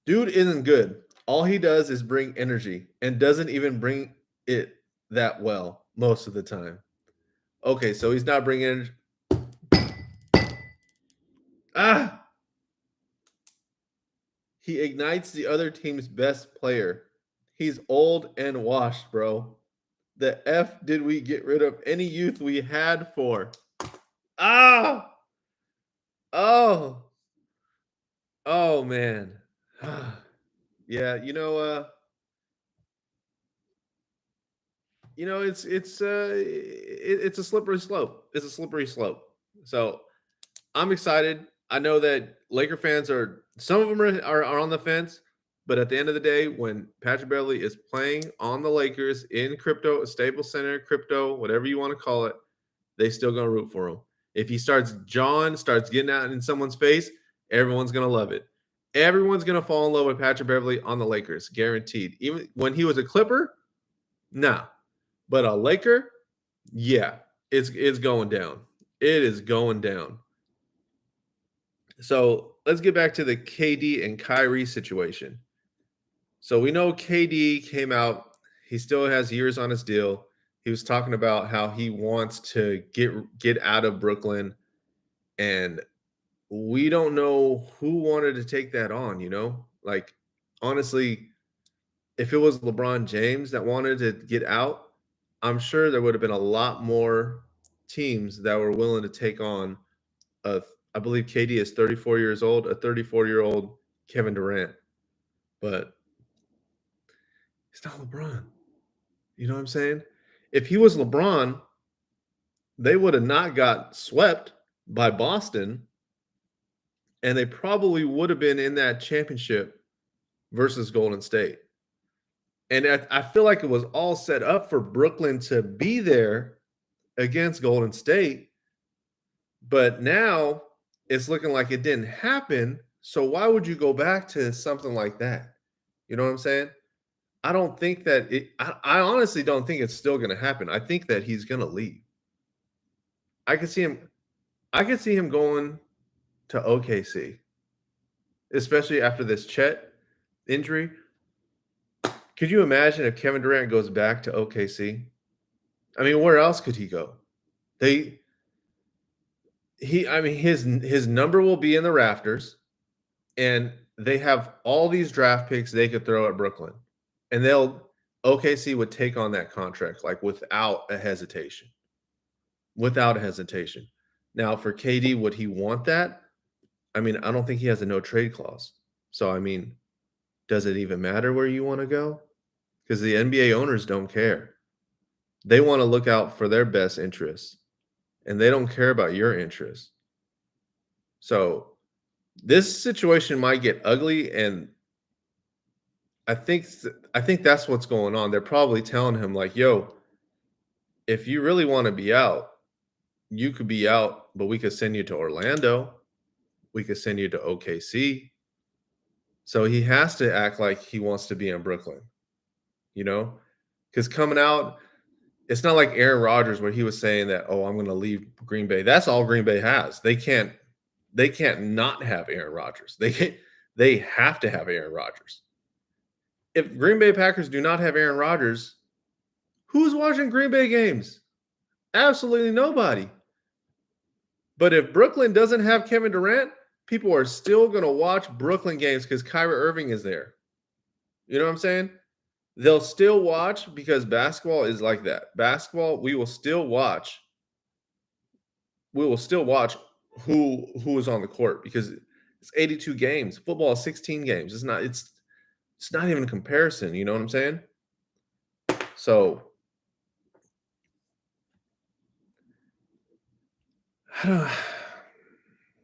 dude isn't good. All he does is bring energy and doesn't even bring it that well most of the time. Okay, so he's not bringing energy. He ignites the other team's best player. He's old and washed, bro. The F did we get rid of any youth we had for? Oh, man. Yeah, it's a slippery slope. It's a slippery slope. So I'm excited. I know that Laker fans some of them are on the fence, but at the end of the day, when Patrick Beverly is playing on the Lakers in crypto, Staples Center, crypto, whatever you want to call it, they still gonna root for him. If he starts getting out in someone's face, everyone's gonna love it. Everyone's gonna fall in love with Patrick Beverly on the Lakers, guaranteed. Even when he was a Clipper, nah. But a Laker, yeah, it's going down. It is going down. So let's get back to the KD and Kyrie situation. So we know KD came out. He still has years on his deal. He was talking about how he wants to get out of Brooklyn. And we don't know who wanted to take that on, Like, honestly, if it was LeBron James that wanted to get out, I'm sure there would have been a lot more teams that were willing to take on I believe KD is 34 years old, a 34-year-old Kevin Durant. But it's not LeBron. You know what I'm saying? If he was LeBron, they would have not got swept by Boston, and they probably would have been in that championship versus Golden State. And I feel like it was all set up for Brooklyn to be there against Golden State. But now it's looking like it didn't happen. So why would you go back to something like that? You know what I'm saying? I don't think that I honestly don't think it's still going to happen. I think that he's going to leave. I could see him going to OKC, especially after this Chet injury. Could you imagine if Kevin Durant goes back to OKC? I mean, where else could he go? His number will be in the rafters, and they have all these draft picks they could throw at Brooklyn, and OKC would take on that contract like without a hesitation. Without a hesitation. Now, for KD, would he want that? I mean, I don't think he has a no trade clause. So, I mean, does it even matter where you want to go? Because the NBA owners don't care. They want to look out for their best interests, and they don't care about your interests. So, this situation might get ugly, and I think that's what's going on. They're probably telling him like, "Yo, if you really want to be out, you could be out, but we could send you to Orlando. We could send you to OKC." So he has to act like he wants to be in Brooklyn, you know? Because coming out, it's not like Aaron Rodgers where he was saying that, "Oh, I'm going to leave Green Bay." That's all Green Bay has. They can't not have Aaron Rodgers. They have to have Aaron Rodgers. If Green Bay Packers do not have Aaron Rodgers, who's watching Green Bay games? Absolutely nobody. But if Brooklyn doesn't have Kevin Durant, people are still going to watch Brooklyn games because Kyrie Irving is there. You know what I'm saying? They'll still watch because basketball is like that. Basketball, we will still watch. We will still watch who is on the court because it's 82 games. Football is 16 games. It's not even a comparison. You know what I'm saying? So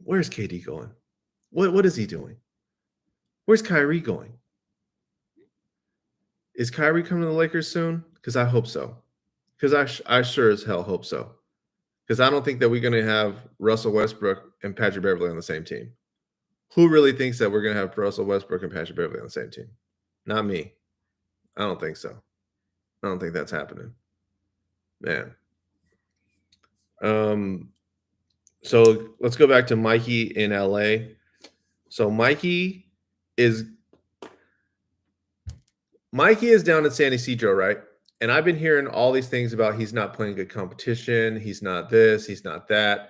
where's KD going? What is he doing? Where's Kyrie going? Is Kyrie coming to the Lakers soon? Because I hope so. Because I sure as hell hope so. Because I don't think that we're going to have Russell Westbrook and Patrick Beverley on the same team. Who really thinks that we're going to have Russell Westbrook and Patrick Beverley on the same team? Not me. I don't think so. I don't think that's happening. Man. So let's go back to Mikey in LA. So Mikey is down at San Ysidro, right? And I've been hearing all these things about he's not playing good competition. He's not this. He's not that.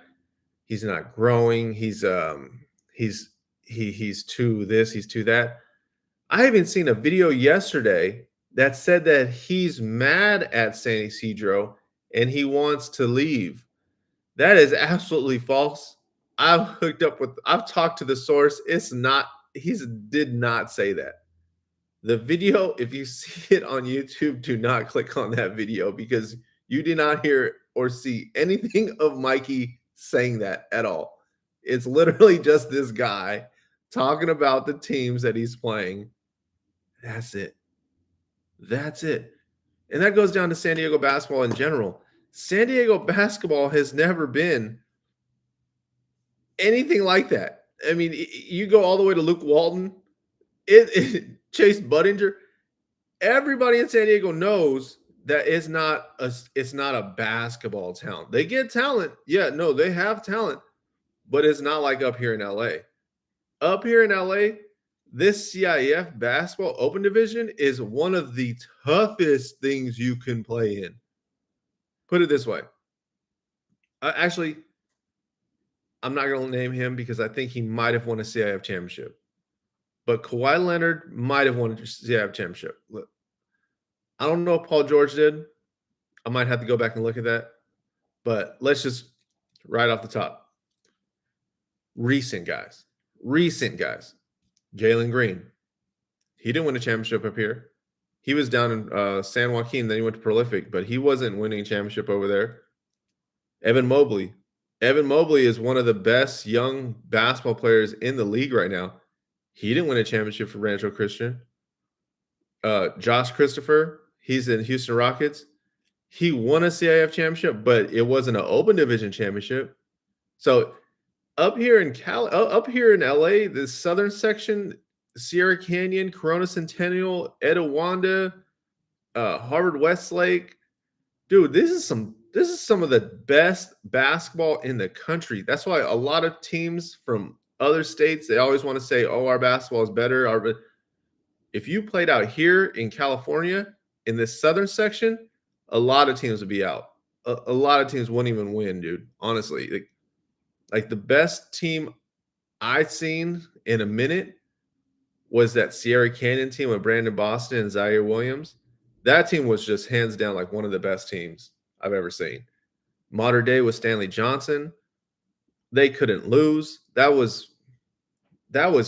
He's not growing. He's too this. He's too that. I even seen a video yesterday that said that he's mad at San Ysidro and he wants to leave. That is absolutely false. I've talked to the source. He did not say that. The video, if you see it on YouTube, do not click on that video because you did not hear or see anything of Mikey saying that at all. It's literally just this guy talking about the teams that he's playing. That's it. And that goes down to San Diego basketball in general. San Diego basketball has never been anything like that. I mean, you go all the way to Luke Walton, Chase Budinger. Everybody in San Diego knows that it's not a basketball talent. They get talent. Yeah, no, they have talent, but it's not like up here in LA. Up here in LA, this CIF basketball open division is one of the toughest things you can play in. Put it this way. Actually, I'm not going to name him because I think he might have won a CIF championship. But Kawhi Leonard might have won a CIF championship. Look, I don't know if Paul George did. I might have to go back and look at that. But let's just right off the top. Recent guys. Jalen Green. He didn't win a championship up here. He was down in San Joaquin. Then he went to Prolific, but he wasn't winning a championship over there. Evan Mobley. Evan Mobley is one of the best young basketball players in the league right now. He didn't win a championship for Rancho Christian. Josh Christopher, he's in Houston Rockets. He won a CIF championship, but it wasn't an open division championship. So up here in LA, the southern section, Sierra Canyon, Corona Centennial, Etowanda, Harvard Westlake. Dude, this is some of the best basketball in the country. That's why a lot of teams from other states, they always want to say, oh, our basketball is better. If you played out here in California, in this southern section, a lot of teams would be out. A lot of teams wouldn't even win, dude. Honestly, like the best team I've seen in a minute was that Sierra Canyon team with Brandon Boston and Zaire Williams. That team was just hands down like one of the best teams I've ever seen. Modern day with Stanley Johnson. They couldn't lose. That was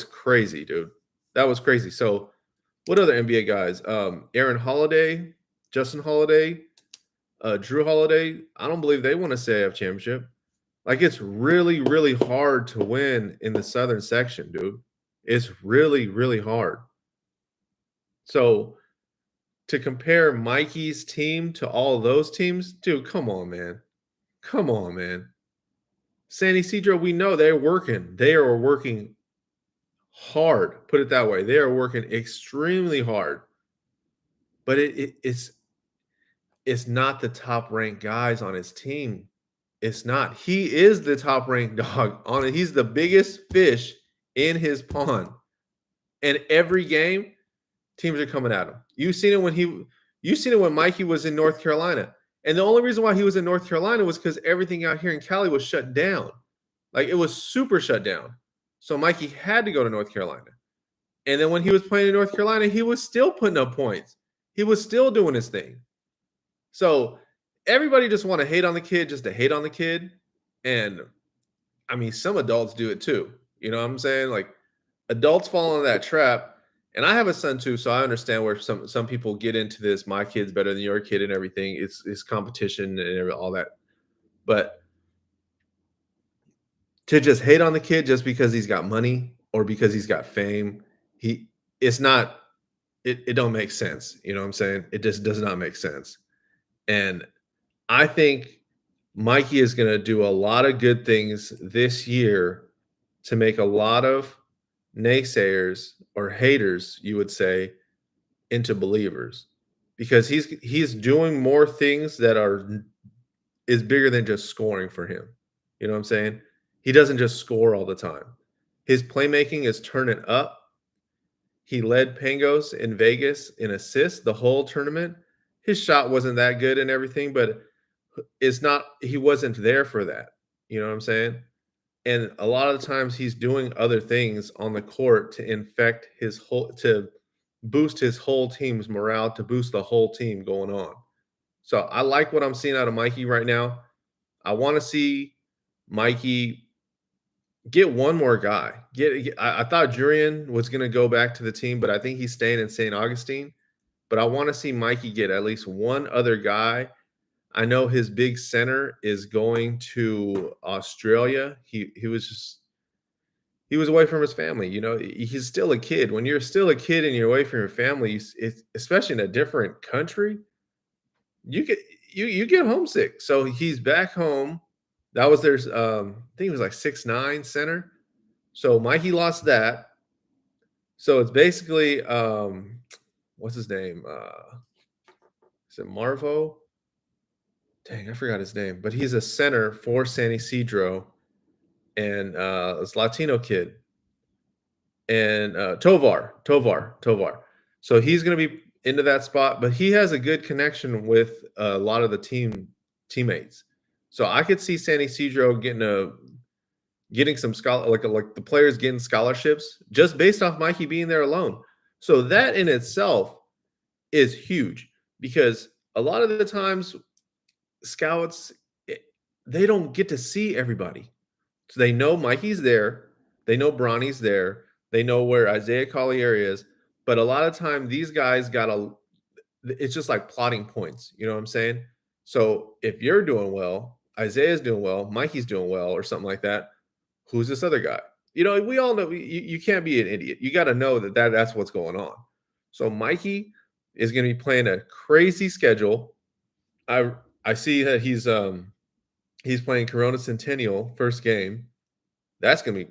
crazy, dude. That was crazy. So what other NBA guys? Aaron Holiday, Justin Holiday, Drew Holiday. I don't believe they won a CIF championship. Like, it's really, really hard to win in the southern section, dude. It's really, really hard. So to compare Mikey's team to all those teams, dude, come on, man. Come on, man. San Ysidro, we know they're working. They are working hard. Put it that way. They are working extremely hard. But it's not the top ranked guys on his team. It's not. He is the top ranked dog on it. He's the biggest fish in his pond. And every game, teams are coming at him. You've seen it when Mikey was in North Carolina. And the only reason why he was in North Carolina was because everything out here in Cali was shut down. Like, it was super shut down. So Mikey had to go to North Carolina. And then when he was playing in North Carolina, he was still putting up points. He was still doing his thing. So everybody just want to hate on the kid just to hate on the kid. And I mean, some adults do it too. You know what I'm saying? Like, adults fall into that trap. And I have a son too, so I understand where some people get into this. My kid's better than your kid and everything. It's competition and all that. But to just hate on the kid just because he's got money or because he's got fame, it don't make sense. You know what I'm saying? It just does not make sense. And I think Mikey is going to do a lot of good things this year to make a lot of naysayers or haters, you would say, into believers, because he's doing more things that is bigger than just scoring for him. You know what I'm saying? He doesn't just score all the time. His playmaking is turning up. He led Pangos in Vegas in assists the whole tournament. His shot wasn't that good and everything, but he wasn't there for that. You know what I'm saying? And a lot of the times he's doing other things on the court to boost his whole team's morale, to boost the whole team going on. So I like what I'm seeing out of Mikey right now. I want to see Mikey get one more guy. I thought Durant was going to go back to the team, but I think he's staying in St. Augustine. But I want to see Mikey get at least one other guy. I know his big center is going to Australia. He was away from his family. You know, he's still a kid. When you're still a kid and you're away from your family, especially in a different country, you get homesick. So he's back home. That was I think it was like 6'9" center. So Mikey lost that. So it's basically what's his name? Is it Marvo? Dang, I forgot his name, but he's a center for San Ysidro, and this Latino kid, and Tovar. So he's going to be into that spot, but he has a good connection with a lot of the teammates. So I could see San Ysidro getting some like the players getting scholarships just based off Mikey being there alone. So that in itself is huge, because a lot of the times scouts, they don't get to see everybody. So they know Mikey's there, they know Bronny's there, they know where Isaiah Collier is, but a lot of time these guys gotta it's just like plotting points, you know what I'm saying? So if you're doing well, Isaiah's doing well, Mikey's doing well, or something like that, who's this other guy? You know, we all know you can't be an idiot. You got to know that's what's going on. So Mikey is going to be playing a crazy schedule. I I see that he's playing Corona Centennial first game. That's gonna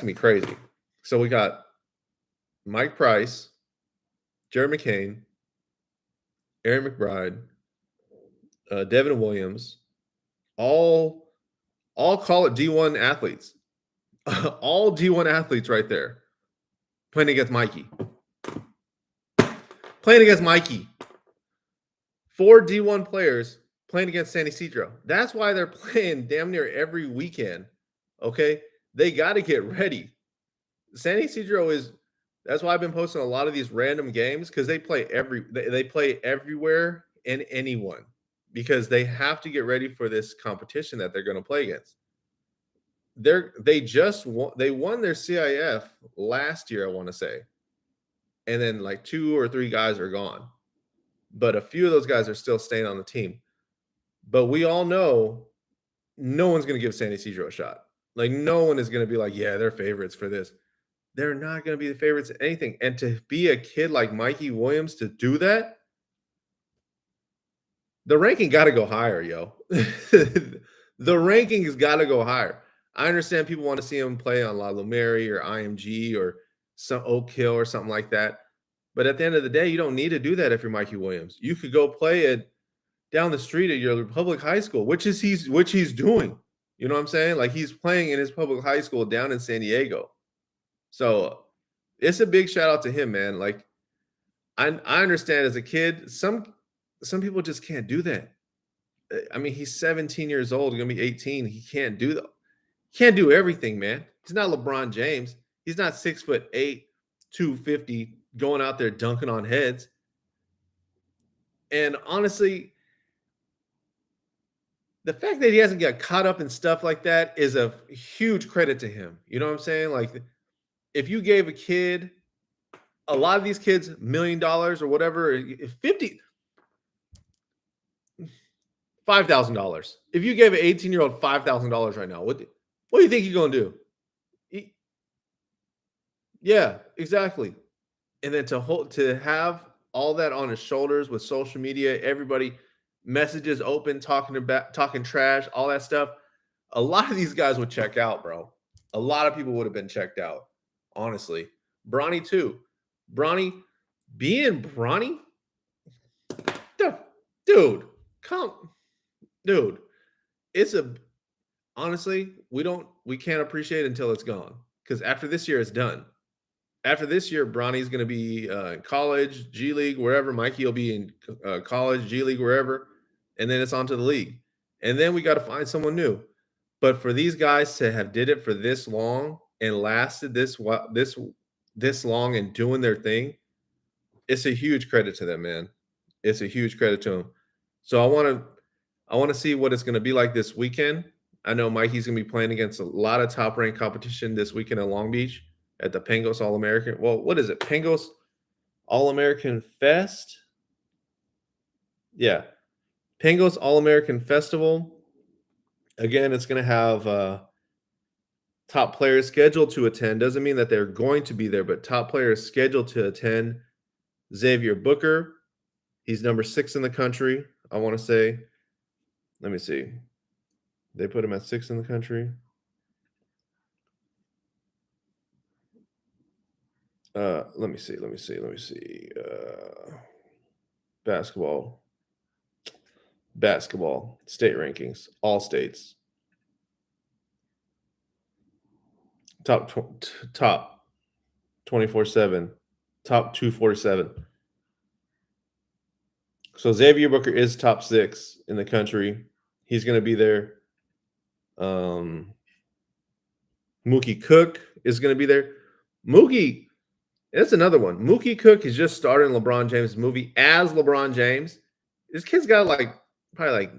be crazy. So we got Mike Price, Jerry McCain, Aaron McBride, Devin Williams, all call it D1 athletes, all D1 athletes right there playing against Mikey. Playing against Mikey. 4 D1 players playing against San Ysidro. That's why they're playing damn near every weekend. Okay, they got to get ready. San Ysidro is. That's why I've been posting a lot of these random games because they play they play everywhere and anyone because they have to get ready for this competition that they're going to play against. They won their CIF last year, I want to say, and then like 2 or 3 guys are gone, but a few of those guys are still staying on the team. But we all know no one's going to give San Ysidro a shot. Like no one is going to be like, yeah, they're favorites for this. They're not going to be the favorites at anything. And to be a kid like Mikey Williams to do that, the ranking got to go higher, yo. The ranking has got to go higher. I understand people want to see him play on La Lumiere or IMG or some Oak Hill or something like that. But at the end of the day, you don't need to do that if you're Mikey Williams. You could go play it down the street at your public high school, which he's doing. You know what I'm saying? Like he's playing in his public high school down in San Diego. So it's a big shout out to him, man. Like I understand as a kid, some people just can't do that. I mean, he's 17 years old, gonna be 18. He can't do everything, man. He's not LeBron James. He's not 6'8", 250, going out there dunking on heads. And honestly, the fact that he hasn't got caught up in stuff like that is a huge credit to him. You know what I'm saying? Like if you gave a kid, a lot of these kids, $1 million or whatever, $5,000. If you gave an 18-year-old $5,000 right now, what do you think he's gonna do? Yeah, exactly. And then to have all that on his shoulders with social media, everybody messages open, talking trash, all that stuff. A lot of these guys would check out, bro. A lot of people would have been checked out, honestly. Bronny too. Bronny, being Bronny, dude, dude. Honestly, we can't appreciate it until it's gone. Because after this year, it's done. After this year, Bronny's going to be in college, G League, wherever. Mikey will be in college, G League, wherever. And then it's on to the league. And then we got to find someone new. But for these guys to have did it for this long and lasted this long and doing their thing, it's a huge credit to them, man. It's a huge credit to them. So I want to see what it's going to be like this weekend. I know Mikey's going to be playing against a lot of top-ranked competition this weekend in Long Beach at the Pangos All-American. Well, what is it? Pangos All-American Fest? Yeah. Pangos All-American Festival. Again, it's going to have top players scheduled to attend. Doesn't mean that they're going to be there, but top players scheduled to attend. Xavier Booker. He's number 6 in the country, I want to say. Let me see. They put him at 6 in the country. Let me see. Basketball state rankings, all states. Top 24/7, top 247. So Xavier Booker is top 6 in the country. He's going to be there. Mookie Cook is going to be there. Mookie, that's another one. Mookie Cook is just starring LeBron James' movie as LeBron James. This kid's got probably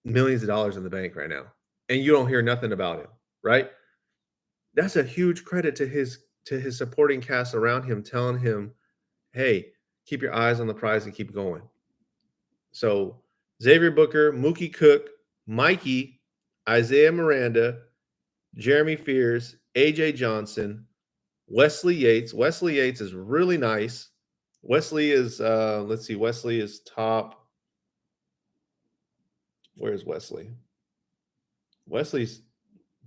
millions of dollars in the bank right now, and you don't hear nothing about him, right? That's a huge credit to his supporting cast around him, telling him, "Hey, keep your eyes on the prize and keep going." So Xavier Booker, Mookie Cook, Mikey, Isaiah Miranda, Jeremy Fears, AJ Johnson, Wesley Yates. Wesley Yates is really nice. Wesley is let's see, Wesley is top. Where's Wesley? Wesley's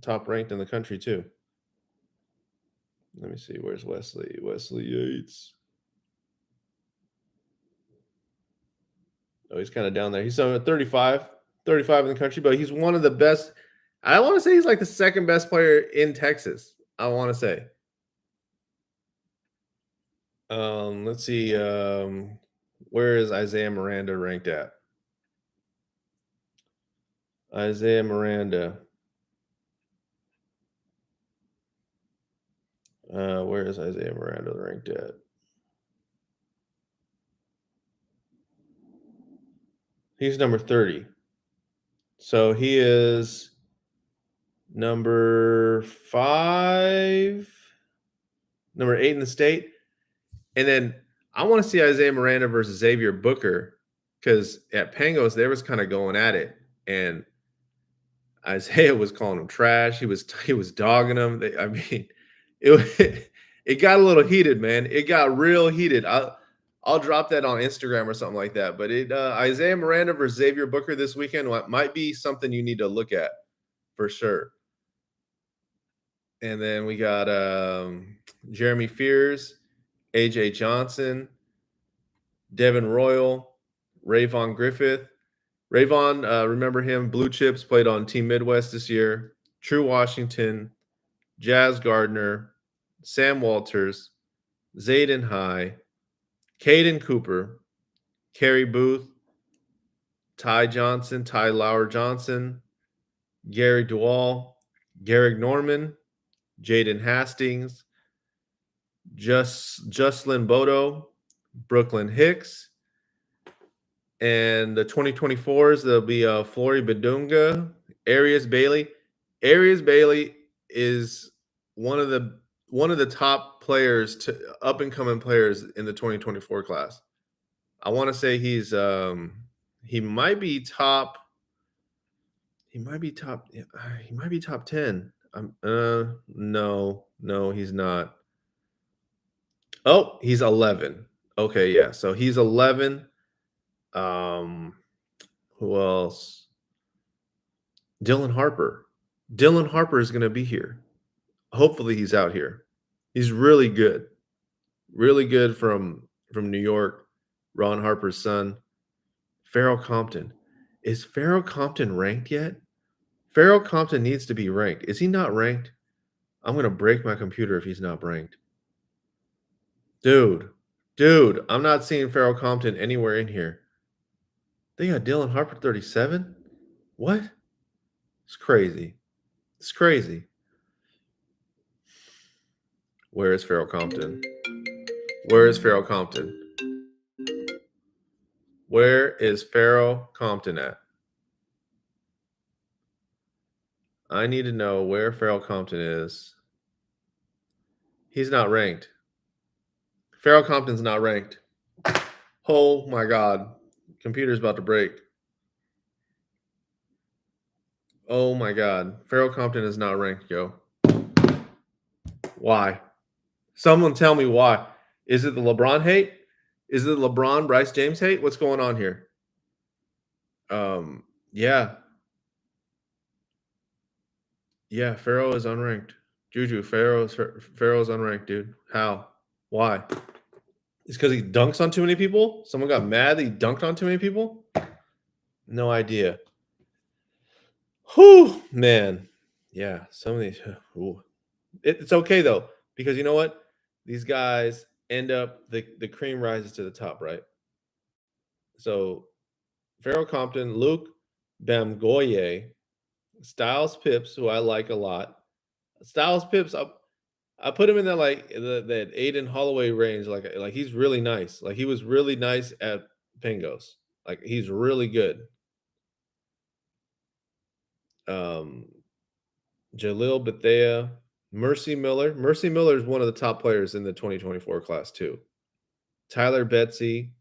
top ranked in the country too. Let me see. Where's Wesley? Wesley Yates. Oh, he's kind of down there. He's 35 in the country, but he's one of the best. I want to say he's like the second best player in Texas. I want to say. Let's see. Where is Isaiah Miranda ranked at? Isaiah Miranda. Where is Isaiah Miranda ranked at? He's number 30. So he is number 5, number 8 in the state. And then I want to see Isaiah Miranda versus Xavier Booker, because at Pangos, they was kind of going at it. And Isaiah was calling him trash. He was dogging him. I mean, it got a little heated, man. It got real heated. I'll drop that on Instagram or something like that. But Isaiah Miranda versus Xavier Booker this weekend might be something you need to look at for sure. And then we got Jeremy Fears, AJ Johnson, Devin Royal, Rayvon Griffith. Rayvon, remember him? Blue Chips, played on Team Midwest this year. True Washington, Jazz Gardner, Sam Walters, Zayden High, Caden Cooper, Kerry Booth, Ty Johnson, Ty Lauer Johnson, Gary Dewall, Garrick Norman, Jaden Hastings, Jocelyn Bodo, Brooklyn Hicks, and the 2024s, there'll be Flory Badunga, Arias Bailey. Arias Bailey is one of the top players, up and coming players in the 2024 class. I want to say he might be top 10. No, he's not. Oh, he's 11. Okay, yeah. So he's 11. Who else? Dylan Harper. Dylan Harper is going to be here. Hopefully he's out here. He's really good. Really good from New York. Ron Harper's son. Farrell Compton. Is Farrell Compton ranked yet? Farrell Compton needs to be ranked. Is he not ranked? I'm going to break my computer if he's not ranked. Dude, I'm not seeing Farrell Compton anywhere in here. They got Dylan Harper 37? What? It's crazy. It's crazy. Where is Farrell Compton? Where is Farrell Compton? Where is Farrell Compton at? I need to know where Farrell Compton is. He's not ranked. Farrell Compton's not ranked. Oh my God. Computer's about to break. Oh my God. Farrell Compton is not ranked, yo. Why? Someone tell me why. Is it the LeBron hate? Is it the LeBron Bryce James hate? What's going on here? Yeah. Yeah, Farrell is unranked. Juju, Farrell's unranked, dude. How? Why? It's because he dunks on too many people? Someone got mad that he dunked on too many people? No idea. Whew, man. Yeah, some of these. It's okay though, because you know what? These guys end up the cream rises to the top, right? So Farrell Compton, Luke Bamgoye, Styles Pips, who I like a lot. Styles Pips, I put him in that Aiden Holloway range. Like he's really nice. Like he was really nice at Pangos. Like he's really good. Jalil Bethea, Mercy Miller. Mercy Miller is one of the top players in the 2024 class too. Tyler Betsy,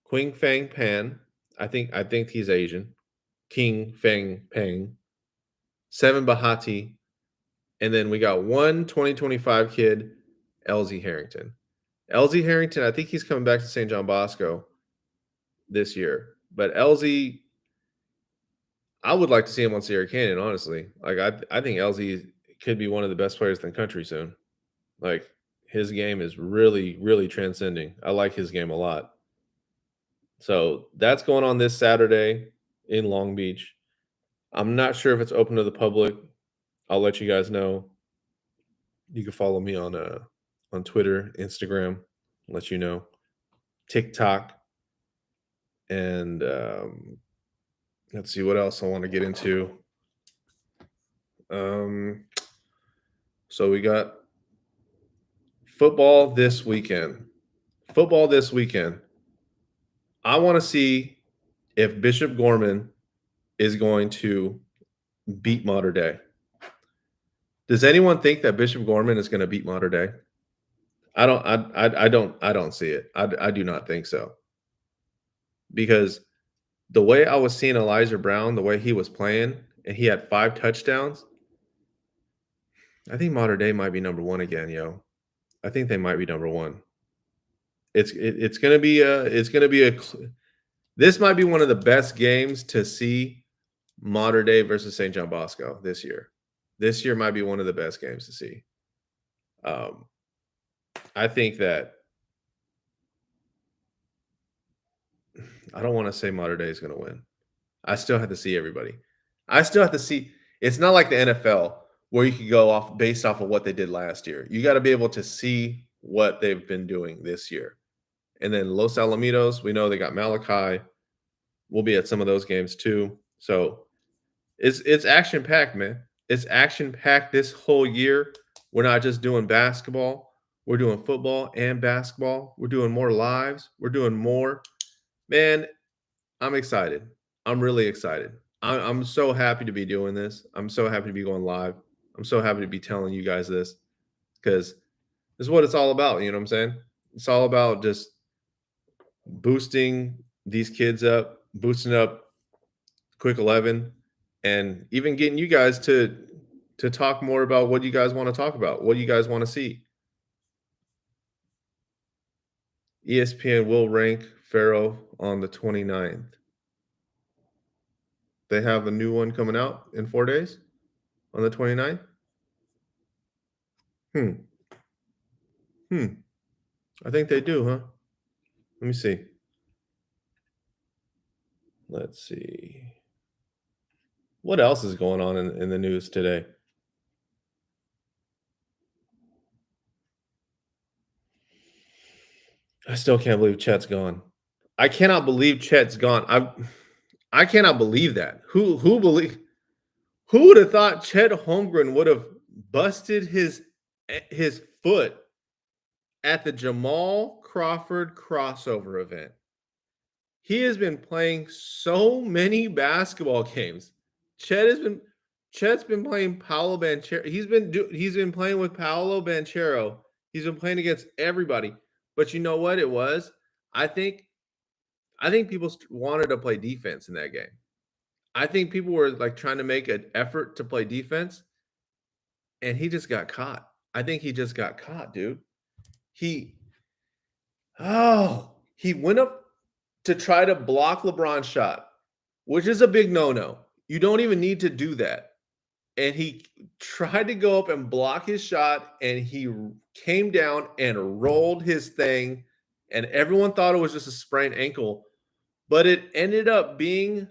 Quing Fang Pan. I think he's Asian. King Fang Pang. Seven Bahati. And then we got one 2025 kid, LZ Harrington. LZ Harrington, I think he's coming back to St. John Bosco this year. But LZ, I would like to see him on Sierra Canyon, honestly. Like I think LZ could be one of the best players in the country soon. Like his game is really, really transcending. I like his game a lot. So that's going on this Saturday in Long Beach. I'm not sure if it's open to the public. I'll let you guys know. You can follow me on Twitter, Instagram, let you know. TikTok, and let's see what else I want to get into. So we got football this weekend. Football this weekend. I want to see if Bishop Gorman is going to beat Mater Day. Does anyone think that Bishop Gorman is going to beat Mater Day? I don't see it. I do not think so. Because the way I was seeing Elijah Brown, the way he was playing, and he had 5 touchdowns, I think Mater Day might be number 1 again, yo. I think they might be number 1. It's gonna be this might be one of the best games to see Mater Day versus St. John Bosco this year. This year might be one of the best games to see. I think that I don't want to say Mater Day is going to win. I still have to see everybody. I still have to see. It's not like the NFL where you can go off based off of what they did last year. You got to be able to see what they've been doing this year. And then Los Alamitos, we know they got Malachi. We'll be at some of those games too. So it's action packed, man. It's action packed this whole year. We're not just doing basketball. We're doing football and basketball. We're doing more lives. We're doing more. Man, I'm excited. I'm really excited. I'm so happy to be doing this. I'm so happy to be going live. I'm so happy to be telling you guys this because this is what it's all about. You know what I'm saying? It's all about just boosting these kids up, boosting up Quick 11, and even getting you guys to talk more about what you guys want to talk about, what you guys want to see. ESPN will rank Pharaoh on the 29th. They have a new one coming out in 4 days on the 29th. I think they do, huh? Let me see. Let's see. What else is going on in the news today? I still can't believe Chet's gone. I cannot believe Chet's gone. I cannot believe that. Who would have thought Chet Holmgren would have busted his foot at the Jamal Crawford crossover event? He has been playing so many basketball games. Chet's been playing Paolo Banchero. He's been playing with Paolo Banchero. He's been playing against everybody. But you know what it was? I think people wanted to play defense in that game. I think people were like trying to make an effort to play defense, and he just got caught. I think he just got caught, dude. He went up to try to block LeBron's shot, which is a big no-no. You don't even need to do that. And he tried to go up and block his shot, and he came down and rolled his thing, and everyone thought it was just a sprained ankle, but it ended up being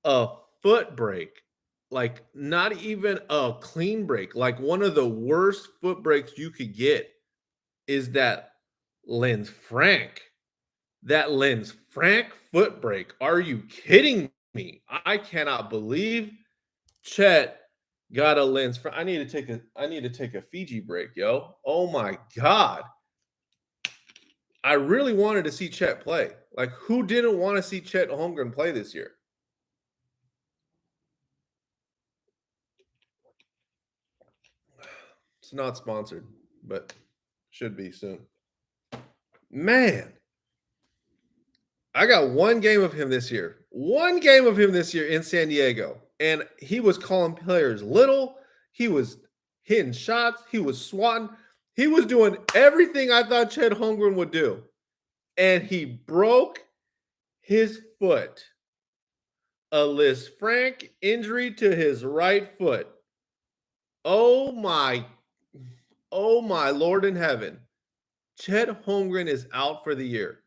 a foot break. Like, not even a clean break. Like, one of the worst foot breaks you could get is that Lisfranc. That Lisfranc foot break. Are you kidding me? I cannot believe Chet got a Lisfranc. I need to take a Fiji break, yo. Oh my God. I really wanted to see Chet play. Like, who didn't want to see Chet Holmgren play this year? It's not sponsored, but should be soon. Man, I got one game of him this year. One game of him this year in San Diego. And he was calling players little. He was hitting shots. He was swatting. He was doing everything I thought Chet Holmgren would do. And he broke his foot. A Lisfranc injury to his right foot. Oh my Lord in heaven. Chet Holmgren is out for the year.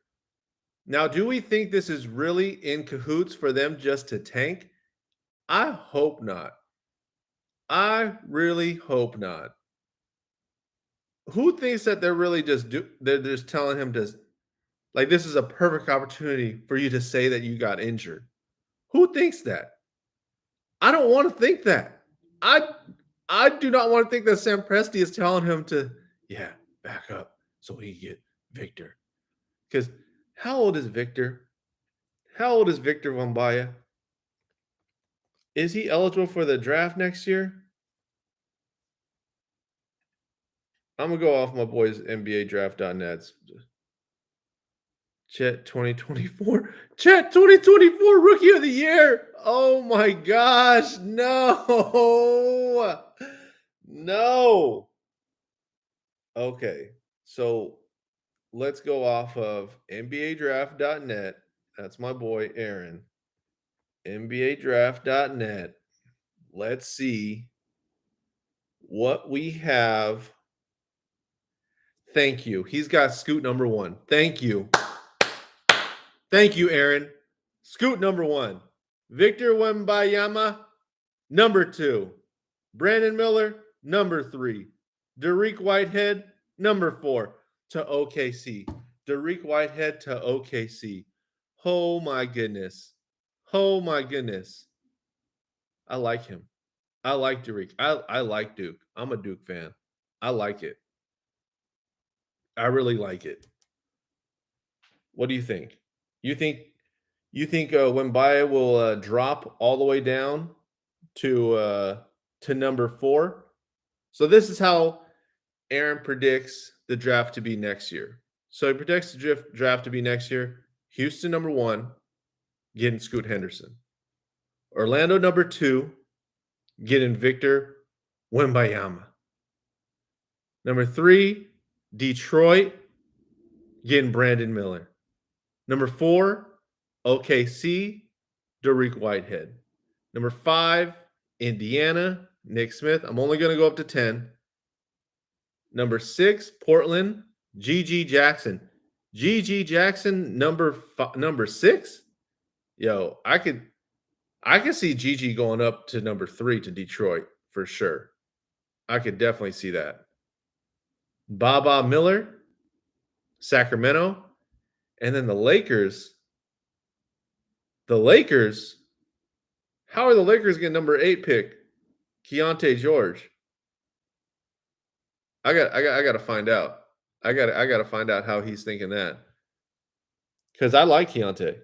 Now, do we think this is really in cahoots for them just to tank? I hope not. I really hope not. Who thinks that they're really they're just telling him to, like, this is a perfect opportunity for you to say that you got injured? Who thinks that? I don't want to think that. I do not want to think that Sam Presti is telling him to, yeah, back up so he can get Victor. Because how old is Victor? How old is Victor Wembanyama? Is he eligible for the draft next year? I'm going to go off my boys NBA draft.net. Chet 2024. Chet 2024 Rookie of the Year. Oh my gosh. No. No. Okay. So let's go off of NBA draft.net. That's my boy Aaron. NBA draft.net. Let's see what we have. Thank you. He's got Scoot number 1. Thank you. Thank you, Aaron. Scoot number 1. Victor Wembanyama, number 2. Brandon Miller, number 3. Dariq Whitehead, number 4 to OKC. Dariq Whitehead to OKC. Oh my goodness. Oh my goodness. I like him. I like Dariq. I like Duke. I'm a Duke fan. I like it. I really like it. What do you think? You think Wembanyama will drop all the way down to number 4? So this is how Aaron predicts the draft to be next year. So he predicts the draft to be next year. Houston number 1, getting Scoot Henderson. Orlando number 2, getting Victor Wembanyama. Number 3, Detroit, getting Brandon Miller. Number 4, OKC, Dariq Whitehead. Number 5, Indiana, Nick Smith. I'm only going to go up to 10. Number 6, Portland, G.G. Jackson. G.G. Jackson, number 6? Yo, I could see G.G. going up to number 3 to Detroit for sure. I could definitely see that. Baba Miller, Sacramento. And then the Lakers. How are the Lakers getting number 8 pick? Keontae George. I got to find out. I got to find out how he's thinking that. Because I like Keontae.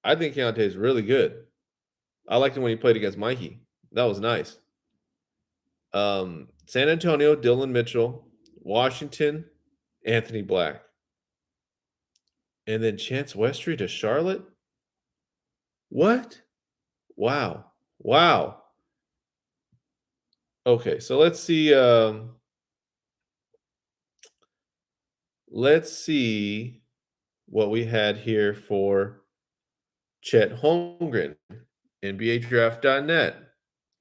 I think Keontae is really good. I liked him when he played against Mikey. That was nice. San Antonio, Dylan Mitchell. Washington, Anthony Black. And then Chance Westry to Charlotte? What? Wow. Okay, so let's see. Let's see what we had here for Chet Holmgren, NBA draft.net.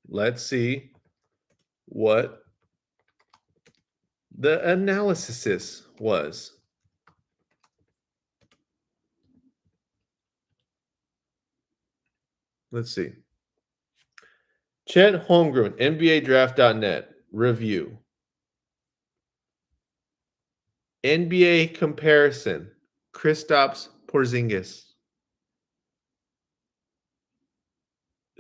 Let's see what the analysis was. Let's see. Chet Holmgren, NBA draft.net review. NBA comparison, Kristaps Porzingis.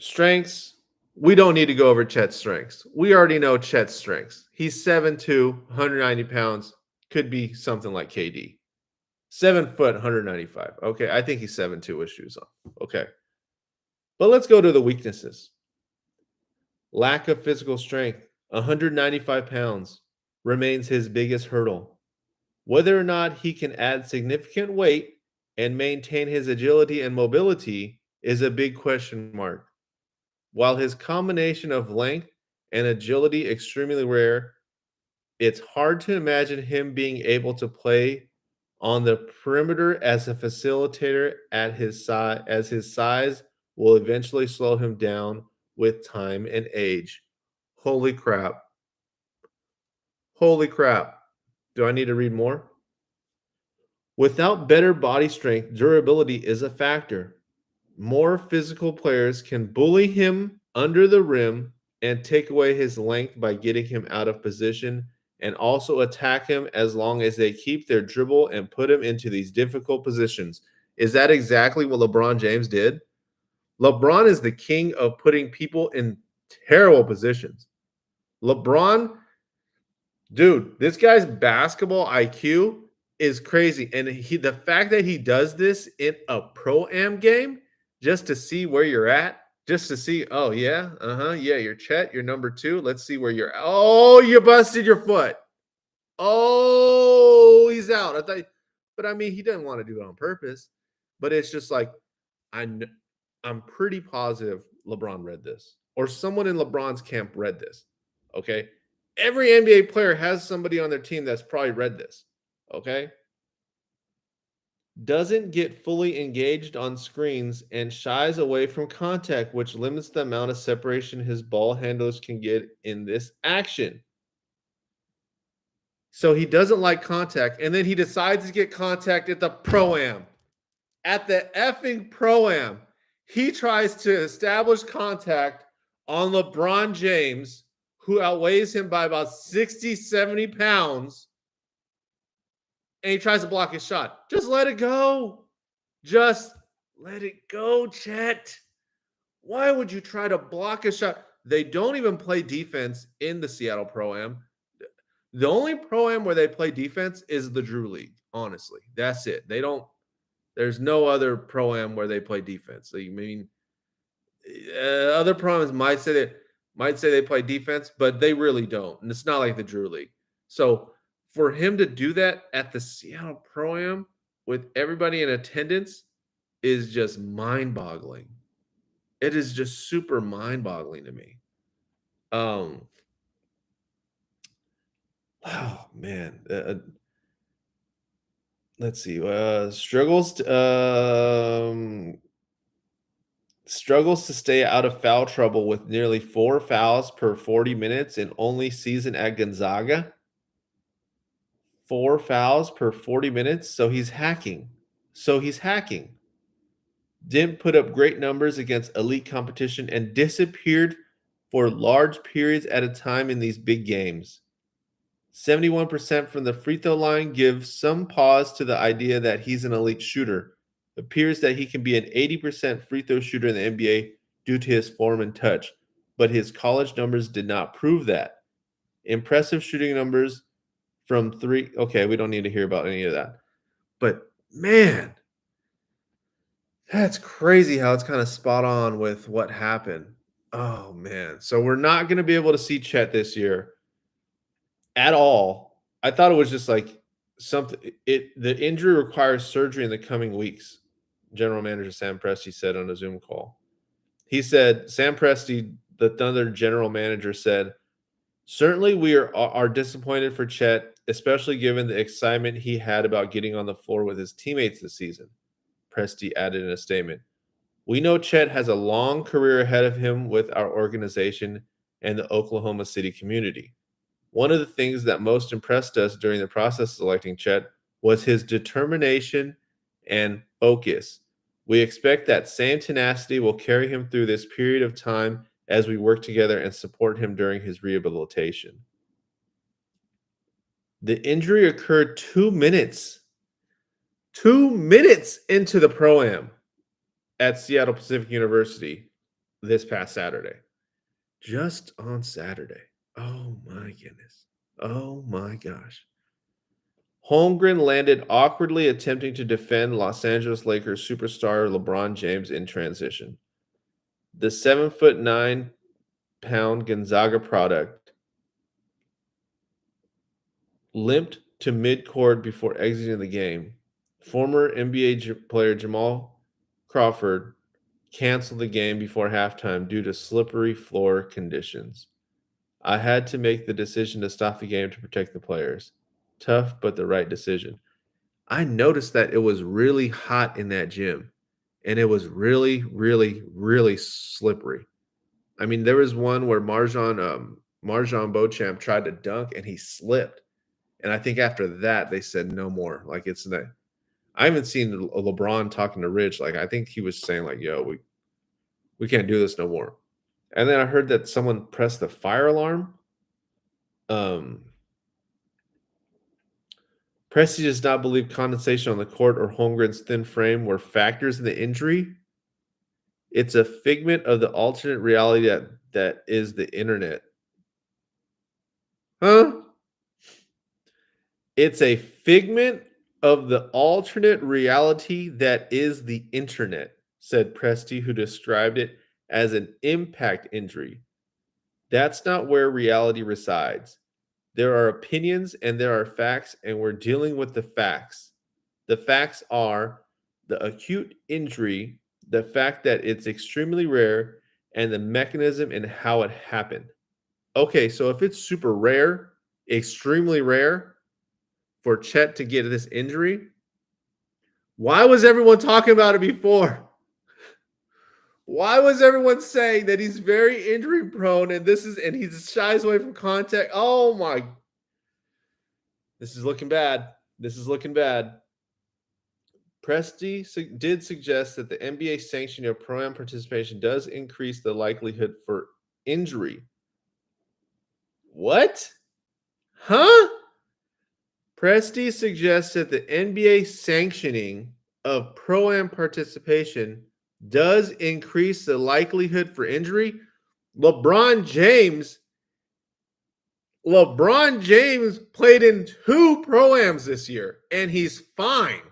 Strengths, we don't need to go over Chet's strengths. We already know Chet's strengths. He's 7'2", 190 pounds, could be something like KD. 7 foot, 195. Okay, I think he's 7'2" with shoes on. Okay. But let's go to the weaknesses. Lack of physical strength, 195 pounds. remains his biggest hurdle. Whether or not he can add significant weight and maintain his agility and mobility is a big question mark. While his combination of length and agility extremely rare, it's hard to imagine him being able to play on the perimeter as a facilitator at his size, as his size will eventually slow him down with time and age. Holy crap. Holy crap. Do I need to read more? Without better body strength, durability is a factor. More physical players can bully him under the rim and take away his length by getting him out of position and also attack him as long as they keep their dribble and put him into these difficult positions. Is that exactly what LeBron James did? LeBron is the king of putting people in terrible positions. LeBron, dude, this guy's basketball IQ is crazy. And the fact that he does this in a pro-am game just to see where you're at, just to see, oh yeah, yeah, you're Chet, you're number 2. Let's see where you're at. Oh, you busted your foot. Oh, he's out. But I mean, he doesn't want to do it on purpose. But it's just like I'm pretty positive LeBron read this, or someone in LeBron's camp read this. Okay. Every NBA player has somebody on their team that's probably read this. Okay. Doesn't get fully engaged on screens and shies away from contact, which limits the amount of separation his ball handlers can get in this action. So he doesn't like contact, and then he decides to get contact at the pro-am. At the effing pro-am, he tries to establish contact on LeBron James, who outweighs him by about 60, 70 pounds, and he tries to block his shot. Just let it go. Just let it go, Chet. Why would you try to block a shot? They don't even play defense in the Seattle Pro-Am. The only Pro-Am where they play defense is the Drew League, honestly. That's it. There's no other Pro-Am where they play defense. I mean, other Pro-Ams might say they play defense, but they really don't. And it's not like the Drew League. So for him to do that at the Seattle Pro-Am with everybody in attendance is just mind-boggling. It is just super mind-boggling to me. Oh man. Let's see. Struggles to stay out of foul trouble with nearly 4 fouls per 40 minutes in only season at Gonzaga. 4 fouls per 40 minutes. So he's hacking. Didn't put up great numbers against elite competition and disappeared for large periods at a time in these big games. 71% from the free throw line gives some pause to the idea that he's an elite shooter. Appears that he can be an 80% free throw shooter in the NBA due to his form and touch, but his college numbers did not prove that. Impressive shooting numbers from 3. Okay, we don't need to hear about any of that. But man, that's crazy how it's kind of spot on with what happened. Oh man. So we're not going to be able to see Chet this year at all. I thought it was just like something. The injury requires surgery in the coming weeks. General Manager Sam Presti said on a Zoom call. He said, Sam Presti, the Thunder general manager, said, certainly we are disappointed for Chet, especially given the excitement he had about getting on the floor with his teammates this season. Presti added in a statement, we know Chet has a long career ahead of him with our organization and the Oklahoma City community. One of the things that most impressed us during the process of selecting Chet was his determination and focus. We expect that same tenacity will carry him through this period of time as we work together and support him during his rehabilitation. The injury occurred 2 minutes into the Pro-Am at Seattle Pacific University this past Saturday. Just on Saturday. Oh my goodness. Oh my gosh. Holmgren landed awkwardly attempting to defend Los Angeles Lakers superstar LeBron James in transition. The 7'9" Gonzaga product limped to midcourt before exiting the game. Former NBA player Jamal Crawford canceled the game before halftime due to slippery floor conditions. I had to make the decision to stop the game to protect the players. Tough, but the right decision. I noticed that it was really hot in that gym, and it was really, really, really slippery. I mean, there was one where Marjan Beauchamp tried to dunk and he slipped. And I think after that they said no more. Like it's not. I haven't seen LeBron talking to Rich. Like I think he was saying like, "Yo, we can't do this no more." And then I heard that someone pressed the fire alarm. Um, Presti does not believe condensation on the court or Holmgren's thin frame were factors in the injury. It's a figment of the alternate reality that is the internet. Huh? It's a figment of the alternate reality that is the internet, said Presti, who described it as an impact injury. That's not where reality resides. There are opinions and there are facts, and we're dealing with the facts. The facts are the acute injury, the fact that it's extremely rare, and the mechanism and how it happened. Okay, so if it's super rare, extremely rare for Chet to get this injury, why was everyone talking about it before? Why was everyone saying that he's very injury prone and he shies away from contact? Oh my. This is looking bad. This is looking bad. Presti did suggest that the NBA sanctioning of pro-am participation does increase the likelihood for injury. What? Huh? Presti suggests that the NBA sanctioning of pro-am participation does increase the likelihood for injury. LeBron James played in 2 pro-ams this year, and he's fine.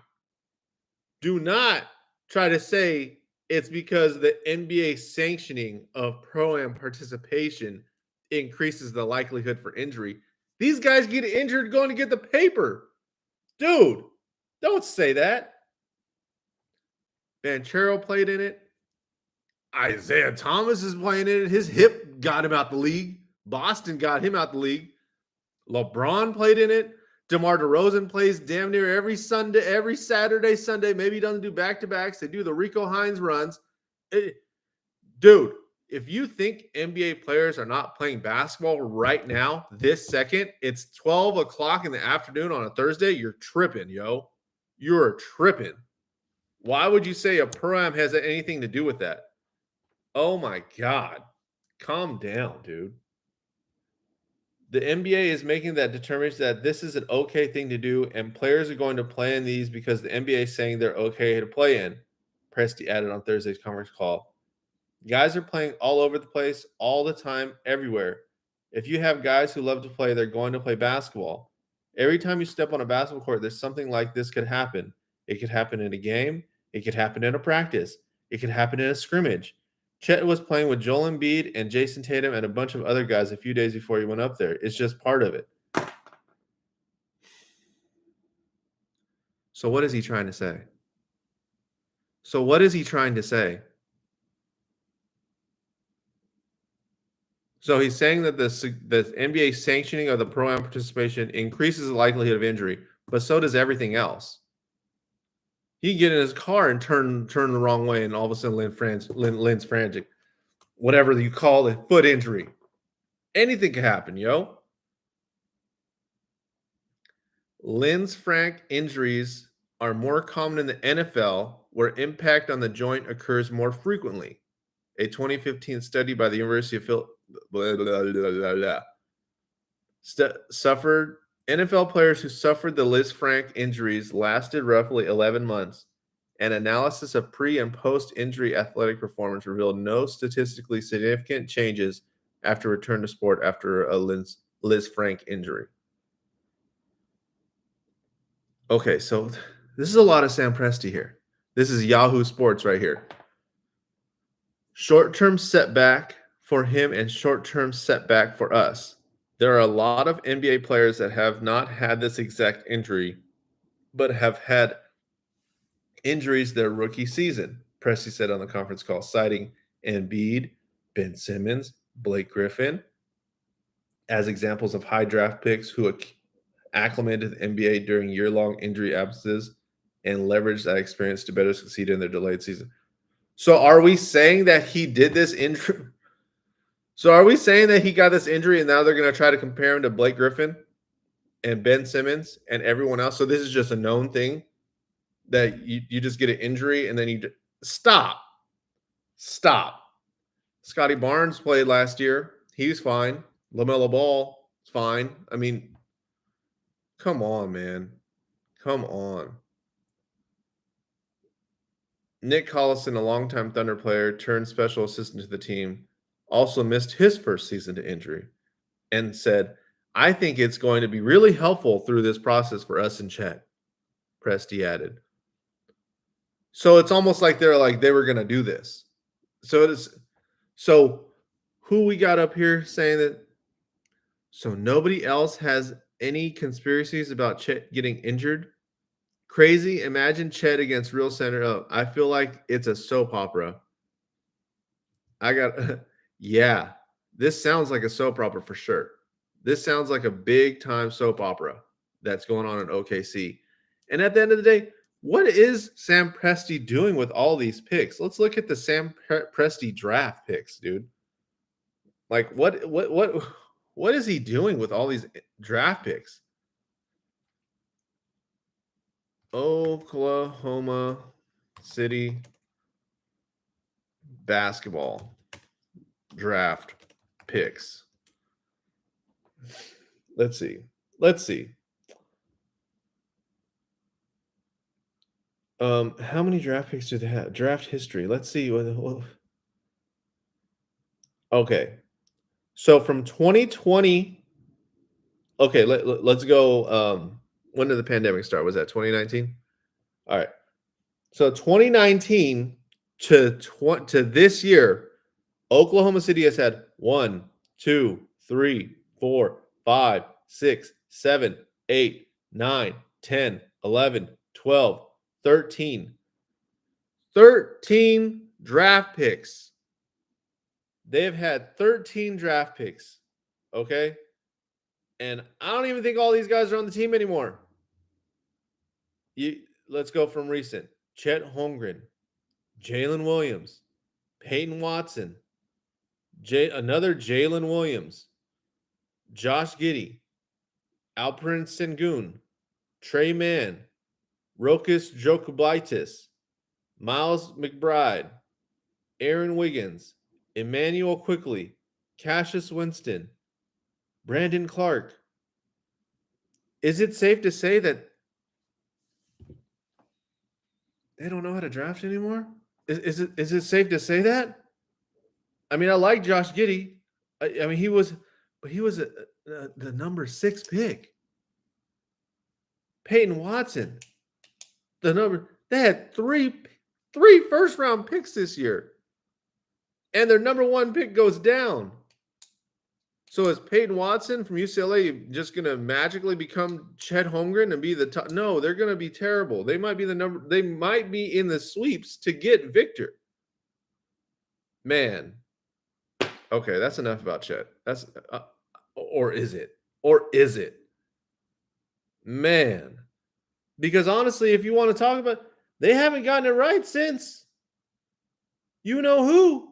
Do not try to say it's because the NBA sanctioning of pro-am participation increases the likelihood for injury. These guys get injured going to get the paper. Dude, don't say that. Banchero played in it. Isaiah Thomas is playing in it. His hip got him out the league. Boston got him out the league. LeBron played in it. DeMar DeRozan plays damn near every Sunday, every Saturday, Sunday. Maybe he doesn't do back-to-backs. They do the Rico Hines runs. Dude, if you think NBA players are not playing basketball right now, this second, it's 12 o'clock in the afternoon on a Thursday, you're tripping, yo. You're tripping. Why would you say a pro-am has anything to do with that? Oh, my God. Calm down, dude. The NBA is making that determination that this is an okay thing to do, and players are going to play in these because the NBA is saying they're okay to play in, Presti added on Thursday's conference call. Guys are playing all over the place, all the time, everywhere. If you have guys who love to play, they're going to play basketball. Every time you step on a basketball court, there's something like this could happen. It could happen in a game. It could happen in a practice. It could happen in a scrimmage. Chet was playing with Joel Embiid and Jason Tatum and a bunch of other guys a few days before he went up there. It's just part of it. So what is he trying to say? So he's saying that the NBA sanctioning of the pro-am participation increases the likelihood of injury, but so does everything else. He can get in his car and turn the wrong way, and all of a sudden Lisfranc, whatever you call it, foot injury. Anything can happen, yo. Lisfranc injuries are more common in the NFL, where impact on the joint occurs more frequently. A 2015 study by the University of Philadelphia suffered NFL players who suffered the Lisfranc injuries lasted roughly 11 months. An analysis of pre- and post-injury athletic performance revealed no statistically significant changes after return to sport after a Lisfranc injury. Okay, so this is a lot of Sam Presti here. This is Yahoo Sports right here. Short-term setback for him and short-term setback for us. There are a lot of NBA players that have not had this exact injury, but have had injuries their rookie season, Presti said on the conference call, citing Embiid, Ben Simmons, Blake Griffin as examples of high draft picks who acclimated to the NBA during year-long injury absences and leveraged that experience to better succeed in their delayed season. So are we saying that he did this injury? So are we saying that he got this injury and now they're going to try to compare him to Blake Griffin and Ben Simmons and everyone else? So this is just a known thing that you just get an injury and then stop. Scotty Barnes played last year. He's fine. LaMelo Ball is fine. I mean, come on, man. Come on. Nick Collison, a longtime Thunder player turned special assistant to the team, also missed his first season to injury and said, I think it's going to be really helpful through this process for us and Chet, Presti added. So it's almost like they were going to do this. So who we got up here saying that? So nobody else has any conspiracies about Chet getting injured? Crazy. Imagine Chet against real center. Oh, I feel like it's a soap opera. Yeah, this sounds like a soap opera for sure. This sounds like a big time soap opera that's going on in OKC. And at the end of the day, what is Sam Presti doing with all these picks? Let's look at the Sam Presti draft picks, dude. Like what is he doing with all these draft picks? Oklahoma City basketball draft picks. Let's see. How many draft picks do they have? Draft history. Let's see. Okay. So from 2020. Okay, let's go. When did the pandemic start? Was that 2019? All right. So 2019 to this year, Oklahoma City has had 1, 2, 3, 4, 5, 6, 7, 8, 9, 10, 11, 12, 13. 13 draft picks. They have had 13 draft picks. Okay. And I don't even think all these guys are on the team anymore. Let's go from recent. Chet Holmgren, Jalen Williams, Peyton Watson, another Jalen Williams, Josh Giddey, Alperen Sengun, Trey Mann, Rokas Jokubaitis, Miles McBride, Aaron Wiggins, Emmanuel Quickley, Cassius Winston, Brandon Clark. Is it safe to say that they don't know how to draft anymore? Is it safe to say that? I mean, I like Josh Giddey. I mean, he was the number 6 pick. Peyton Watson, they had three first round picks this year, and their number 1 pick goes down. So is Peyton Watson from UCLA just going to magically become Chet Holmgren and be the top? No, they're going to be terrible. They might be they might be in the sweeps to get Victor. Man. Okay, that's enough about Chet. That's or is it? Man. Because honestly, if you want to talk about, they haven't gotten it right since you know who.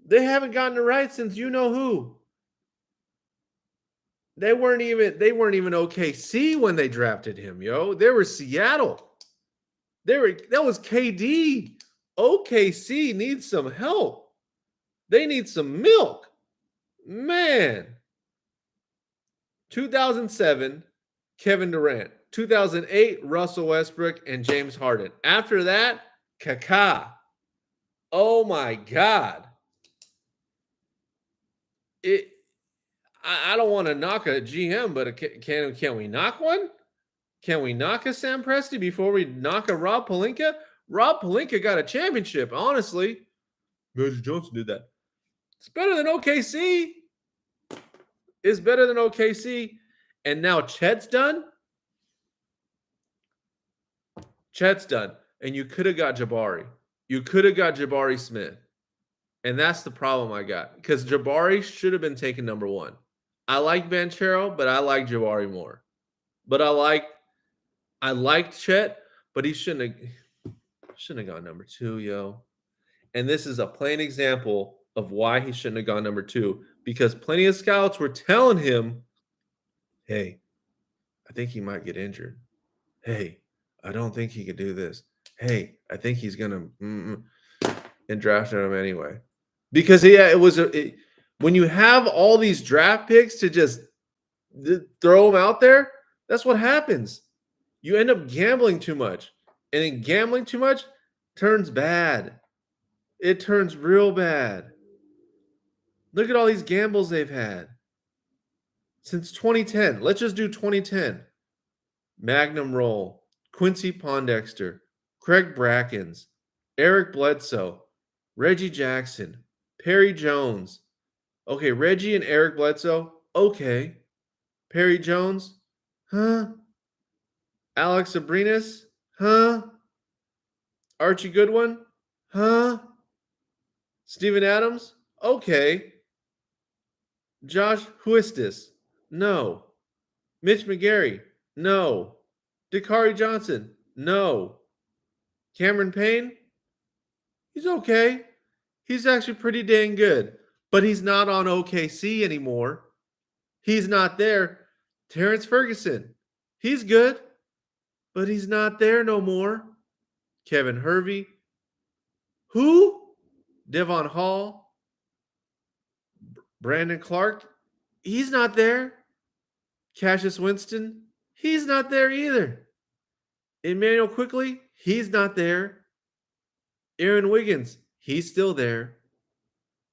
They haven't gotten it right since you know who. They weren't even OKC when they drafted him, yo. They were Seattle. That was KD. OKC needs some help. They need some milk. Man. 2007, Kevin Durant. 2008, Russell Westbrook and James Harden. After that, Kaká. Oh my God. I don't want to knock a GM, but can we knock one? Can we knock a Sam Presti before we knock a Rob Pelinka? Rob Pelinka got a championship, honestly. Magic Johnson did that. It's better than OKC. is better than OKC. And now Chet's done. Chet's done. And you could have got Jabari. You could have got Jabari Smith. And that's the problem I got. Because Jabari should have been taken number 1. I like Banchero, but I like Jabari more. But I liked Chet, but he shouldn't have gone number 2, yo. And this is a plain example of why he shouldn't have gone number 2. Because plenty of scouts were telling him, hey, I think he might get injured. Hey, I don't think he could do this. Hey, I think he's gonna and drafted him anyway. Because when you have all these draft picks to just throw them out there, that's what happens. You end up gambling too much. And in gambling too much turns bad. It turns real bad. Look at all these gambles they've had. Since 2010. Let's just do 2010. Magnum Roll, Quincy Pondexter, Craig Brackens, Eric Bledsoe, Reggie Jackson, Perry Jones. Okay, Reggie and Eric Bledsoe. Okay. Perry Jones. Huh? Alex Abrinas. Huh? Archie Goodwin. Huh? Steven Adams. Okay. Josh Huistis. No. Mitch McGarry. No. Dakari Johnson. No. Cameron Payne. He's okay. He's actually pretty dang good. But he's not on OKC anymore. He's not there. Terrence Ferguson. He's good. But he's not there no more. Kevin Hervey. Who? Devon Hall. Brandon Clark. He's not there. Cassius Winston. He's not there either. Emmanuel Quickly. He's not there. Aaron Wiggins. He's still there.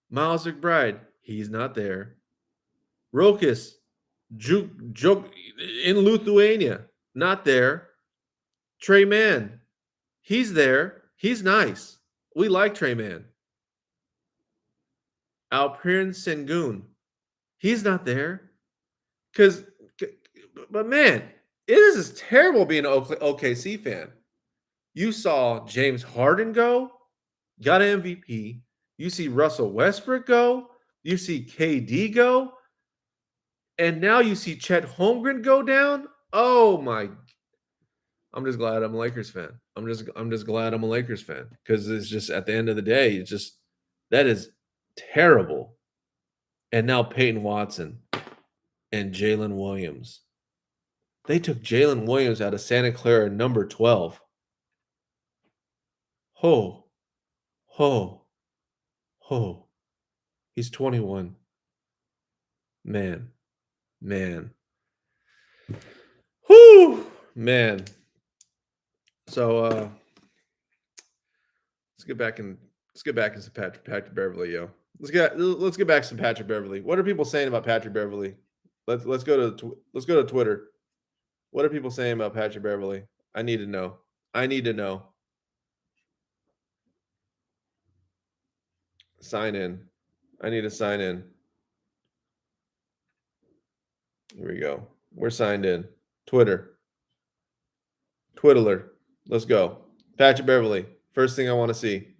Miles McBride. He's not there. Rokas. Joke in Lithuania. Not there. Trey Mann. He's there. He's nice. We like Trey Mann. Alperen Sengun. He's not there. But man, it is terrible being an OKC fan. You saw James Harden go, got an MVP. You see Russell Westbrook go. You see KD go. And now you see Chet Holmgren go down. Oh my. I'm just glad I'm a Lakers fan. I'm just glad I'm a Lakers fan. Because it's just at the end of the day, that is terrible. And now Peyton Watson and Jalen Williams. They took Jalen Williams out of Santa Clara, number 12. Ho. He's 21. Man. Whoo, man. So let's get back into Patrick Beverley, yo. Let's get back to some Patrick Beverley. What are people saying about Patrick Beverley? Let's go to Twitter. What are people saying about Patrick Beverley? I need to know. Sign in. I need to sign in. Here we go. We're signed in. Twitter. Twiddler. Let's go. Patrick Beverley. First thing I want to see.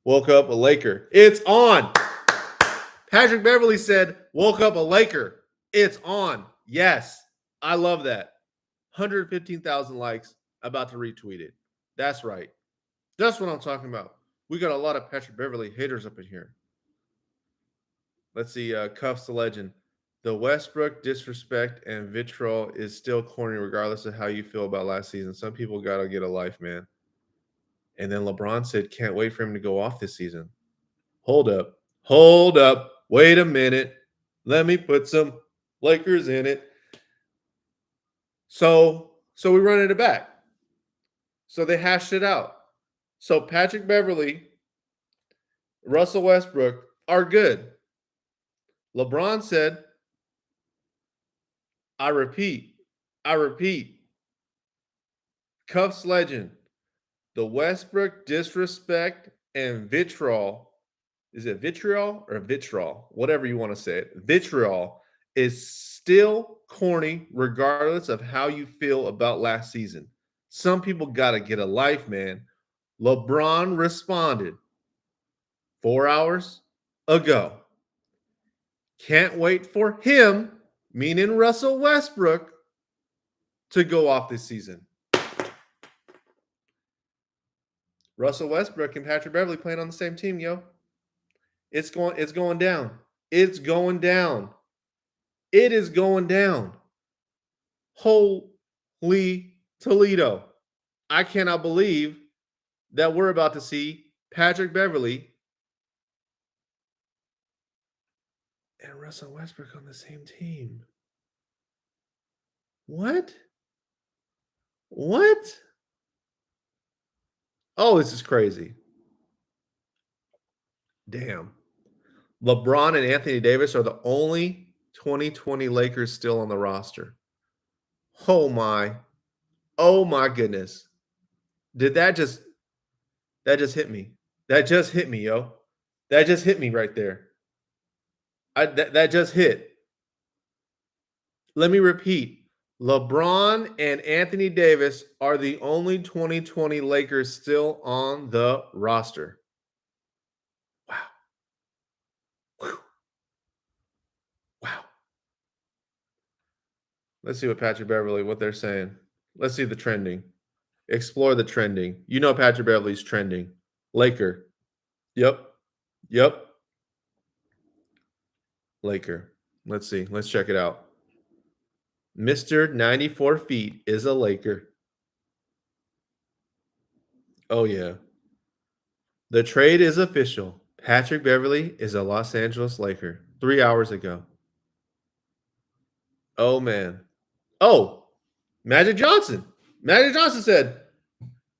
Woke up a Laker. It's on. Patrick Beverley said, woke up a Laker. It's on. Yes. I love that. 115,000 likes. About to retweet it. That's right. That's what I'm talking about. We got a lot of Patrick Beverley haters up in here. Let's see. Cuffs the legend. The Westbrook disrespect and vitriol is still corny regardless of how you feel about last season. Some people got to get a life, man. And then LeBron said, can't wait for him to go off this season. Hold up. Wait a minute. Let me put some Lakers in it. So we run it back. So they hashed it out. So Patrick Beverley, Russell Westbrook are good. LeBron said, I repeat. Cuffs legend. The Westbrook disrespect and vitriol. Is it vitriol or vitriol? Whatever you want to say it. Vitriol is still corny, regardless of how you feel about last season. Some people got to get a life, man. LeBron responded 4 hours ago. Can't wait for him, meaning Russell Westbrook, to go off this season. Russell Westbrook and Patrick Beverley playing on the same team, yo. It's going down. It's going down. It is going down. Holy Toledo. I cannot believe that we're about to see Patrick Beverley and Russell Westbrook on the same team. What? What? Oh, this is crazy. Damn. LeBron and Anthony Davis are the only 2020 Lakers still on the roster. Oh my goodness. Did that just hit me? That just hit me, yo. That just hit me right there. That just hit. Let me repeat. LeBron and Anthony Davis are the only 2020 Lakers still on the roster. Wow. Whew. Wow. Let's see what Patrick Beverley, what they're saying. Let's see the trending. Explore the trending. You know Patrick Beverley's trending. Laker. Yep. Laker. Let's see. Let's check it out. Mr. 94 feet is a Laker. Oh, yeah. The trade is official. Patrick Beverley is a Los Angeles Laker 3 hours ago. Oh, man. Oh, Magic Johnson. Magic Johnson said,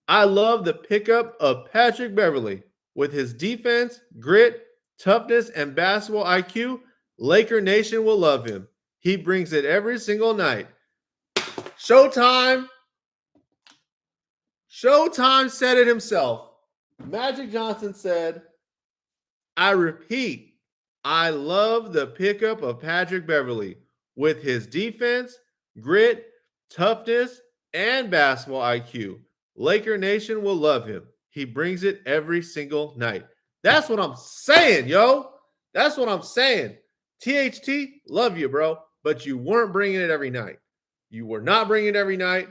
I love the pickup of Patrick Beverley with his defense, grit, toughness, and basketball IQ. Laker Nation will love him. He brings it every single night. Showtime. Showtime said it himself. Magic Johnson said, I repeat, I love the pickup of Patrick Beverley with his defense, grit, toughness, and basketball IQ. Laker Nation will love him. He brings it every single night. That's what I'm saying, yo. That's what I'm saying. THT, love you, bro, but you weren't bringing it every night. You were not bringing it every night.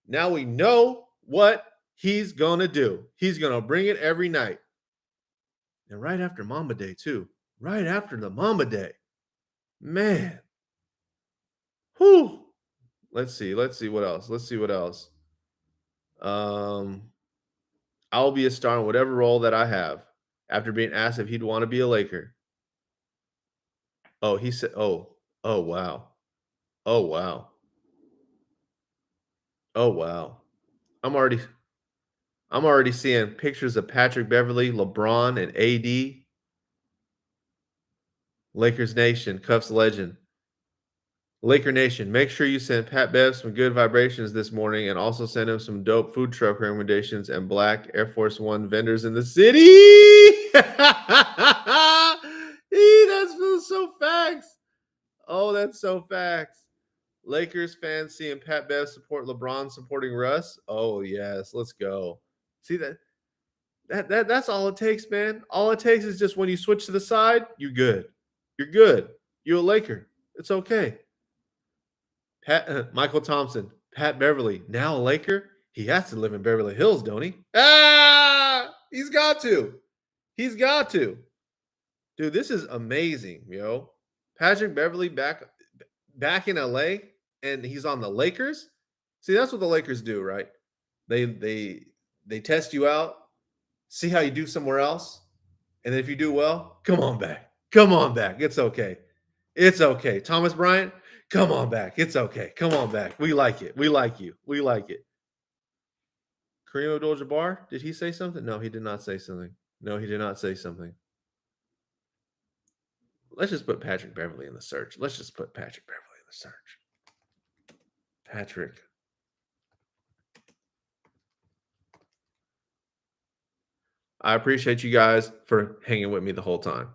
Now we know what he's going to do. He's going to bring it every night. And right after Mamba Day, too. Right after the Mamba Day. Man. Whew. Let's see what else. I'll be a star in whatever role that I have. After being asked if he'd want to be a Laker. Oh, he said, oh wow. Oh wow. Oh wow. I'm already seeing pictures of Patrick Beverley, LeBron, and AD. Lakers Nation, Cuffs legend. Laker Nation, make sure you send Pat Bev some good vibrations this morning and also send him some dope food truck recommendations and black Air Force One vendors in the city. That's so facts. Oh, that's so facts. Lakers fans seeing Pat Bev support LeBron supporting Russ. Oh, yes. Let's go. See that's all it takes, man. All it takes is just when you switch to the side, you're good. You're good. You're a Laker. It's okay. Michael Thompson, Pat Beverley, now a Laker. He has to live in Beverly Hills, don't he? He's got to. He's got to. Dude, this is amazing, yo. Patrick Beverley back in LA, and he's on the Lakers. See, that's what the Lakers do, right? They test you out, see how you do somewhere else, and then if you do well, come on back. Come on back. It's okay. It's okay. Thomas Bryant, come on back. It's okay. Come on back. We like it. We like you. We like it. Kareem Abdul-Jabbar, did he say something? No, he did not say something. No, he did not say something. Let's just put Patrick Beverley in the search. Let's just put Patrick Beverley in the search. Patrick. I appreciate you guys for hanging with me the whole time.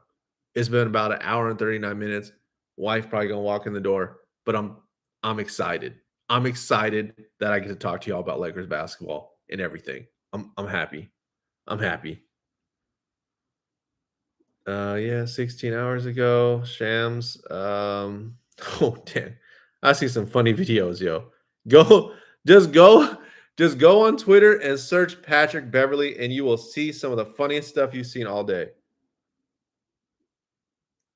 It's been about an hour and 39 minutes. Wife probably gonna walk in the door, but I'm excited. I'm excited that I get to talk to y'all about Lakers basketball and everything. I'm happy. I'm happy. Yeah, 16 hours ago, Shams. Oh damn. I see some funny videos, yo. Go, just go, just go on Twitter and search Patrick Beverly, and you will see some of the funniest stuff you've seen all day.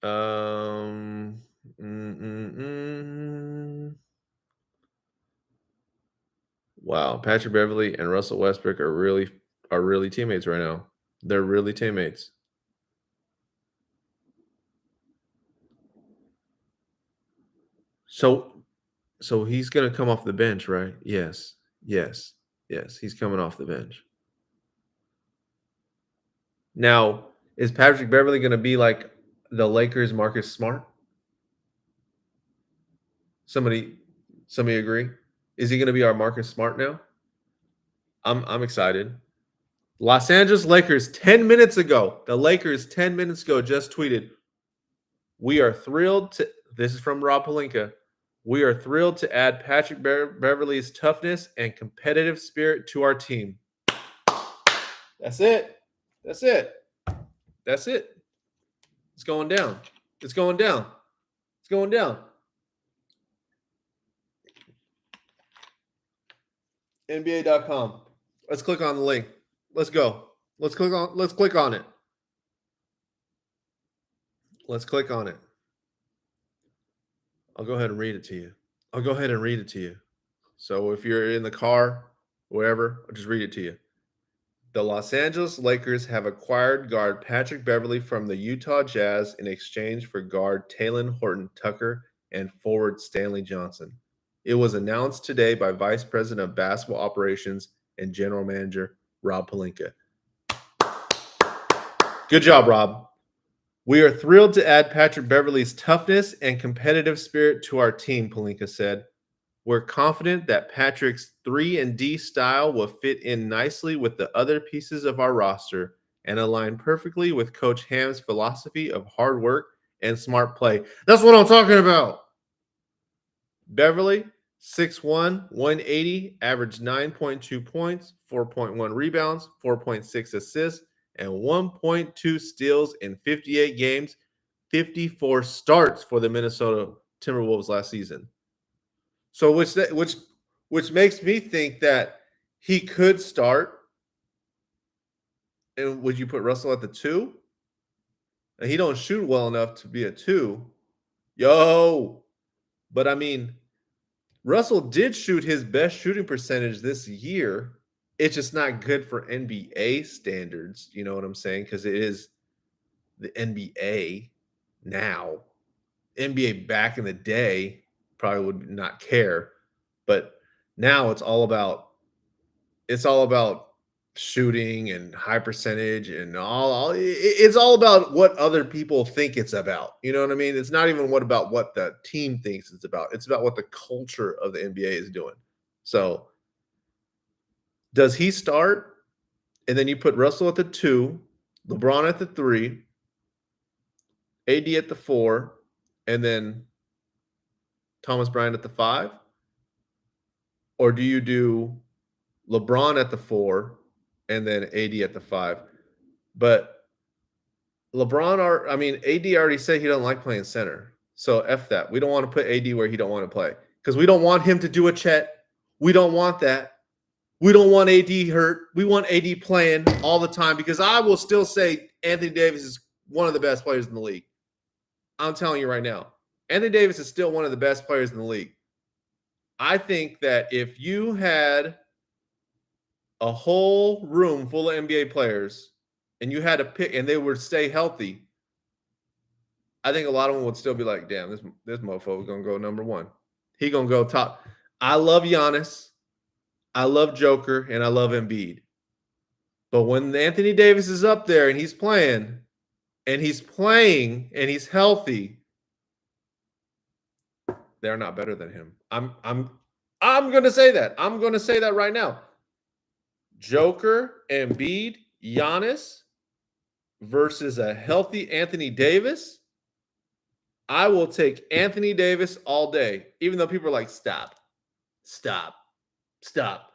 Um, mm, mm, mm. Wow, Patrick Beverly and Russell Westbrook are really teammates right now. They're really teammates. So so he's gonna come off the bench, right? Yes. Yes. Yes, he's coming off the bench. Now, is Patrick Beverly gonna be like the Lakers' Marcus Smart? Somebody somebody agree? Is he gonna be our Marcus Smart now? I'm excited. Los Angeles Lakers 10 minutes ago. The Lakers 10 minutes ago just tweeted, "We are thrilled to," this is from Rob Pelinka. "We are thrilled to add Patrick Beverly's toughness and competitive spirit to our team." That's it. That's it. That's it. It's going down. It's going down. It's going down. NBA.com. Let's click on the link. Let's go. Let's click on it. Let's click on it. I'll go ahead and read it to you. So if you're in the car, wherever, I'll just read it to you. The Los Angeles Lakers have acquired guard Patrick Beverly from the Utah Jazz in exchange for guard Talen Horton-Tucker and forward Stanley Johnson. It was announced today by Vice President of Basketball Operations and General Manager Rob Pelinka. Good job, Rob. We are thrilled to add Patrick Beverly's toughness and competitive spirit to our team, Pelinka said. We're confident that Patrick's 3-and-D style will fit in nicely with the other pieces of our roster and align perfectly with Coach Ham's philosophy of hard work and smart play. That's what I'm talking about. Beverly, 6'1", 180, averaged 9.2 points, 4.1 rebounds, 4.6 assists, and 1.2 steals in 58 games, 54 starts for the Minnesota Timberwolves last season. So which makes me think that he could start. And would you put Russell at the 2? And he don't shoot well enough to be a 2. Yo. But I mean, Russell did shoot his best shooting percentage this year. It's just not good for NBA standards. You know what I'm saying? Because it is the NBA now. NBA back in the day probably would not care. But now it's all about shooting and high percentage and it's all about what other people think it's about. You know what I mean? It's not even about what the team thinks it's about. It's about what the culture of the NBA is doing. So does he start? And then you put Russell at the 2, LeBron at the 3, AD at the 4, and then Thomas Bryant at the 5? Or do you do LeBron at the 4 and then AD at the 5? But AD already said he doesn't like playing center. So F that. We don't want to put AD where he don't want to play because we don't want him to do a Chet. We don't want that. We don't want AD hurt. We want AD playing all the time because I will still say Anthony Davis is one of the best players in the league. I'm telling you right now. Anthony Davis is still one of the best players in the league. I think that if you had a whole room full of NBA players and you had to pick and they would stay healthy, I think a lot of them would still be like, damn, this mofo is going to go number 1. He going to go top. I love Giannis. I love Joker, and I love Embiid. But when Anthony Davis is up there and he's playing, and he's healthy, they're not better than him. I'm going to say that. I'm going to say that right now. Joker, Embiid, Giannis versus a healthy Anthony Davis. I will take Anthony Davis all day, even though people are like, stop, stop, stop.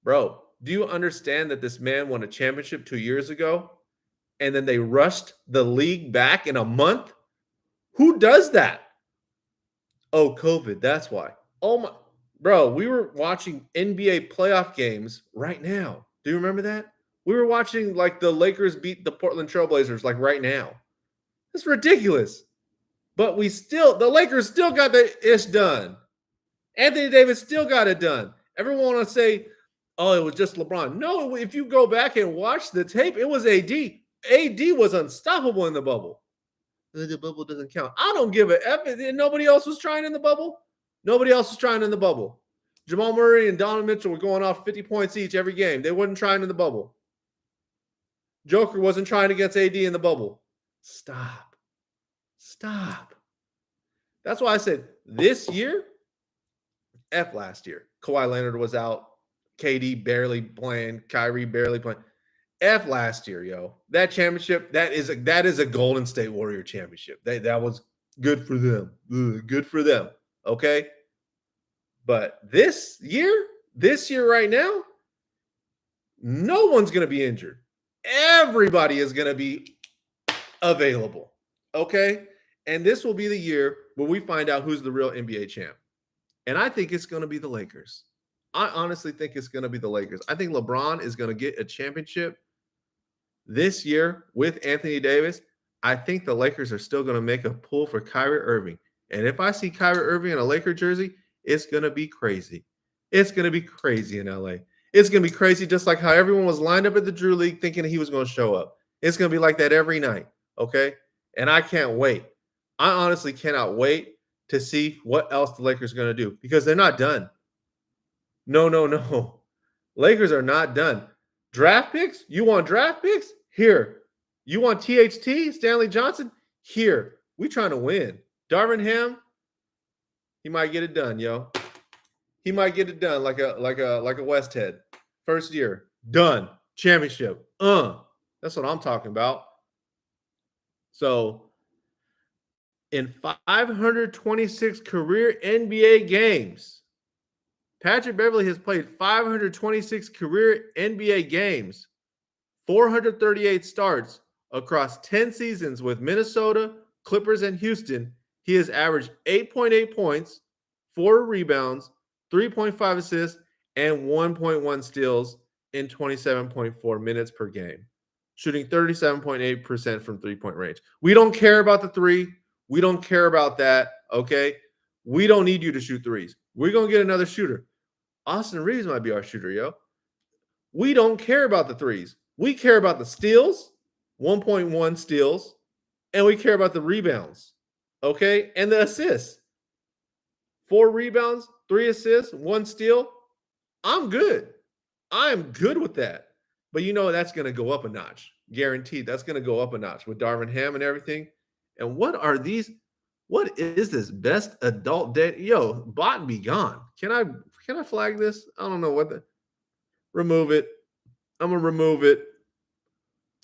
Bro, do you understand that this man won a championship 2 years ago and then they rushed the league back in a month? Who does that? Oh, COVID, that's why. Oh my, bro, we were watching NBA playoff games right now. Do you remember that? We were watching like the Lakers beat the Portland Trailblazers like right now. It's ridiculous. But the Lakers still got the ish done. Anthony Davis still got it done. Everyone want to say, oh, it was just LeBron. No, if you go back and watch the tape, it was AD. AD was unstoppable in the bubble. The bubble doesn't count. I don't give a F. Nobody else was trying in the bubble. Nobody else was trying in the bubble. Jamal Murray and Donovan Mitchell were going off 50 points each every game. They weren't trying in the bubble. Joker wasn't trying against AD in the bubble. Stop. That's why I said this year, F last year. Kawhi Leonard was out. KD barely playing. Kyrie barely playing. F last year, yo. That championship, that is a Golden State Warrior championship. That was good for them. Good for them. Okay. But this year right now, no one's going to be injured. Everybody is going to be available. Okay. And this will be the year where we find out who's the real NBA champ. And I think it's going to be the Lakers. I honestly think it's going to be the Lakers. I think LeBron is going to get a championship this year with Anthony Davis. I think the Lakers are still going to make a pull for Kyrie Irving. And if I see Kyrie Irving in a Laker jersey, it's going to be crazy. It's going to be crazy in LA. It's going to be crazy just like how everyone was lined up at the Drew League thinking he was going to show up. It's going to be like that every night, okay? And I can't wait. I honestly cannot wait to see what else the Lakers are going to do because they're not done. No. Lakers are not done. Draft picks? You want draft picks? Here. You want THT, Stanley Johnson? Here. We trying to win. Darvin Ham, he might get it done, yo. He might get it done like a Westhead. First year. Done. Championship. That's what I'm talking about. So in 526 career NBA games, Patrick Beverley has played 526 career NBA games, 438 starts across 10 seasons with Minnesota, Clippers, and Houston. He has averaged 8.8 points, 4 rebounds, 3.5 assists, and 1.1 steals in 27.4 minutes per game, shooting 37.8% from three-point range. We don't care about the three. We don't care about that, okay? We don't need you to shoot threes. We're going to get another shooter. Austin Reeves might be our shooter, yo. We don't care about the threes. We care about the steals, 1.1 steals, and we care about the rebounds, okay? And the assists. 4 rebounds, 3 assists, 1 steal. I'm good. I am good with that. But you know that's going to go up a notch. Guaranteed. That's going to go up a notch with Darvin Ham and everything. And what are these? What is this best adult date? Yo, bot be gone. Can I flag this? I don't know what the remove it. I'm gonna remove it.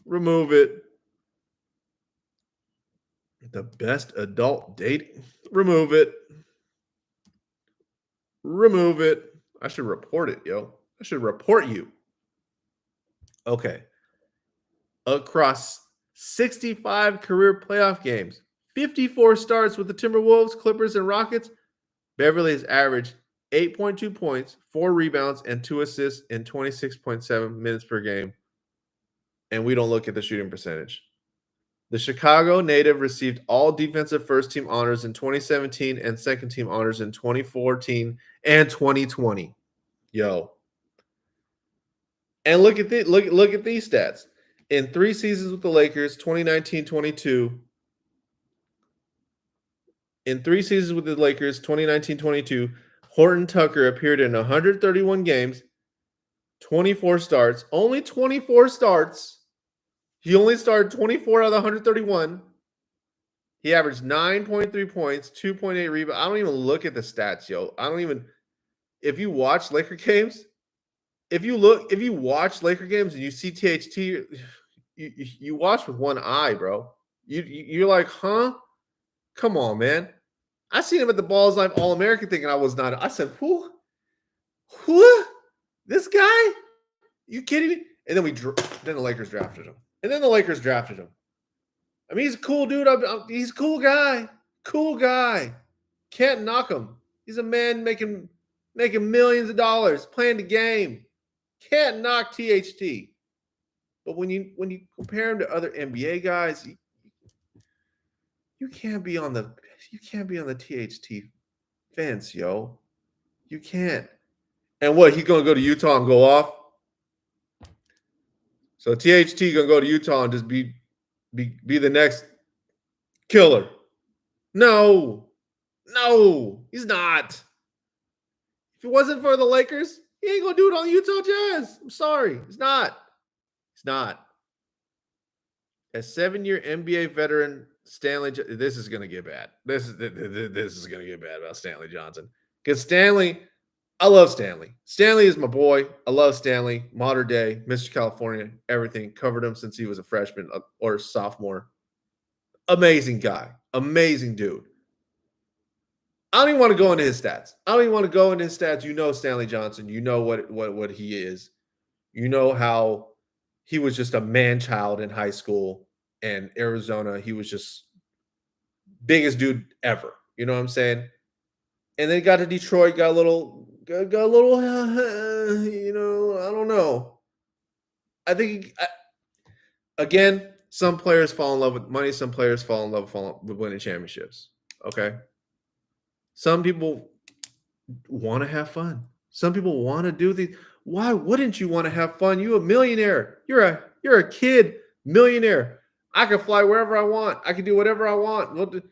Remove it. The best adult date. Remove it. Remove it. I should report it, yo. I should report you. Okay. Across 65 career playoff games, 54 starts with the Timberwolves, Clippers, and Rockets, Beverly has averaged 8.2 points, 4 rebounds, and 2 assists in 26.7 minutes per game. And we don't look at the shooting percentage. The Chicago native received all defensive first-team honors in 2017 and second-team honors in 2014 and 2020. Yo. And look at these stats. In 3 seasons with the Lakers, 2019-22. In 3 seasons with the Lakers, 2019-22, Horton Tucker appeared in 131 games, 24 starts, only 24 starts. He only started 24 out of the 131. He averaged 9.3 points, 2.8 rebounds. I don't even look at the stats, yo. If you watch Laker games, if you watch Laker games and you see THT, you watch with one eye, bro. You're like, huh? Come on, man. I seen him at the Balls Life All-American thing, and I was not. I said, who? Who? This guy? You kidding me? And then then the Lakers drafted him. I mean, he's a cool dude. He's a cool guy. Cool guy. Can't knock him. He's a man making millions of dollars playing the game. Can't knock THT. But when you compare him to other NBA guys, you can't be on the THT fence, yo. You can't. And what, he's gonna go to Utah and go off? So THT gonna go to Utah and just be the next killer. No, he's not. If it wasn't for the Lakers, he ain't gonna do it on the Utah Jazz. I'm sorry, he's not. A 7-year NBA veteran, Stanley. This is gonna get bad. This is gonna get bad about Stanley Johnson, because Stanley. I love Stanley. Stanley is my boy. I love Stanley. Modern day, Mr. California, everything. Covered him since he was a freshman or sophomore. Amazing guy. Amazing dude. I don't even want to go into his stats. You know Stanley Johnson. You know what he is. You know how he was just a man-child in high school, and Arizona, he was just biggest dude ever. You know what I'm saying? And then got to Detroit, got a little, I don't know. I think, again, some players fall in love with money. Some players fall in love with winning championships. Okay. Some people want to have fun. Some people want to do these. Why wouldn't you want to have fun? You're a millionaire. You're a kid millionaire. I can fly wherever I want. I can do whatever I want.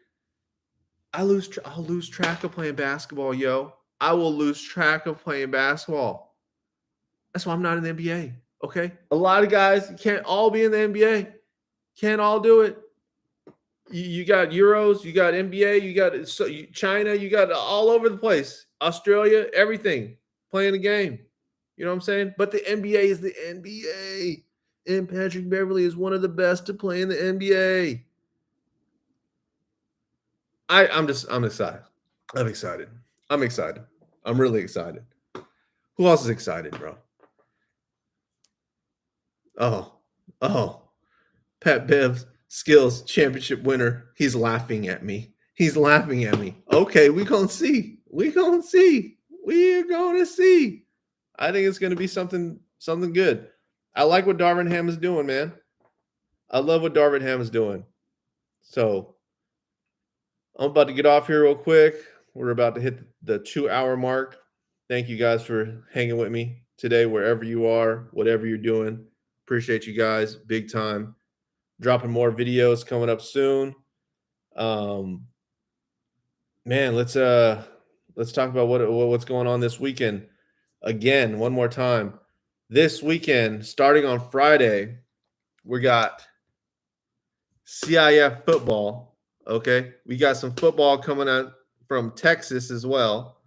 I'll lose track of playing basketball, yo. I will lose track of playing basketball. That's why I'm not in the NBA, okay? A lot of guys can't all be in the NBA. Can't all do it. You got Euros, you got NBA, you got China, you got all over the place. Australia, everything. Playing the game. You know what I'm saying? But the NBA is the NBA. And Patrick Beverley is one of the best to play in the NBA. I'm excited. I'm excited. I'm really excited. Who else is excited, bro? Oh. Pat Bev's skills championship winner. He's laughing at me. Okay, we're going to see. We're going to see. I think it's going to be something good. I like what Darvin Ham is doing, man. I love what Darvin Ham is doing. So I'm about to get off here real quick. We're about to hit the 2-hour mark. Thank you guys for hanging with me today, wherever you are, whatever you're doing. Appreciate you guys big time. Dropping more videos coming up soon. Man, let's talk about what's going on this weekend. Again, one more time. This weekend, starting on Friday, we got CIF football. Okay, we got some football coming out from Texas as well.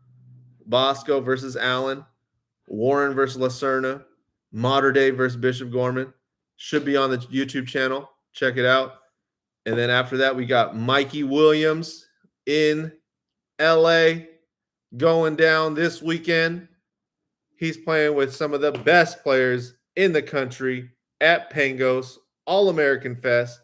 Bosco versus Allen, Warren versus Lacerna, Mater Dei versus Bishop Gorman. Should be on the YouTube channel. Check it out. And then after that, we got Mikey Williams in LA going down this weekend. He's playing with some of the best players in the country at Pangos, All-American Fest.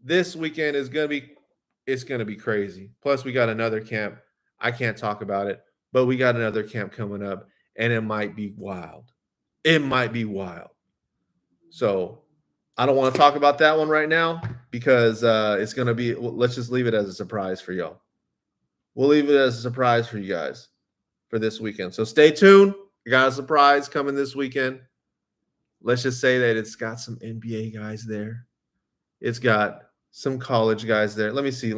This weekend is going to be crazy. Plus, we got another camp. I can't talk about it, but we got another camp coming up, and it might be wild. So I don't want to talk about that one right now because it's going to be – let's just leave it as a surprise for y'all. We'll leave it as a surprise for you guys for this weekend. So stay tuned. We got a surprise coming this weekend. Let's just say that it's got some NBA guys there. It's got some college guys there. Let me see.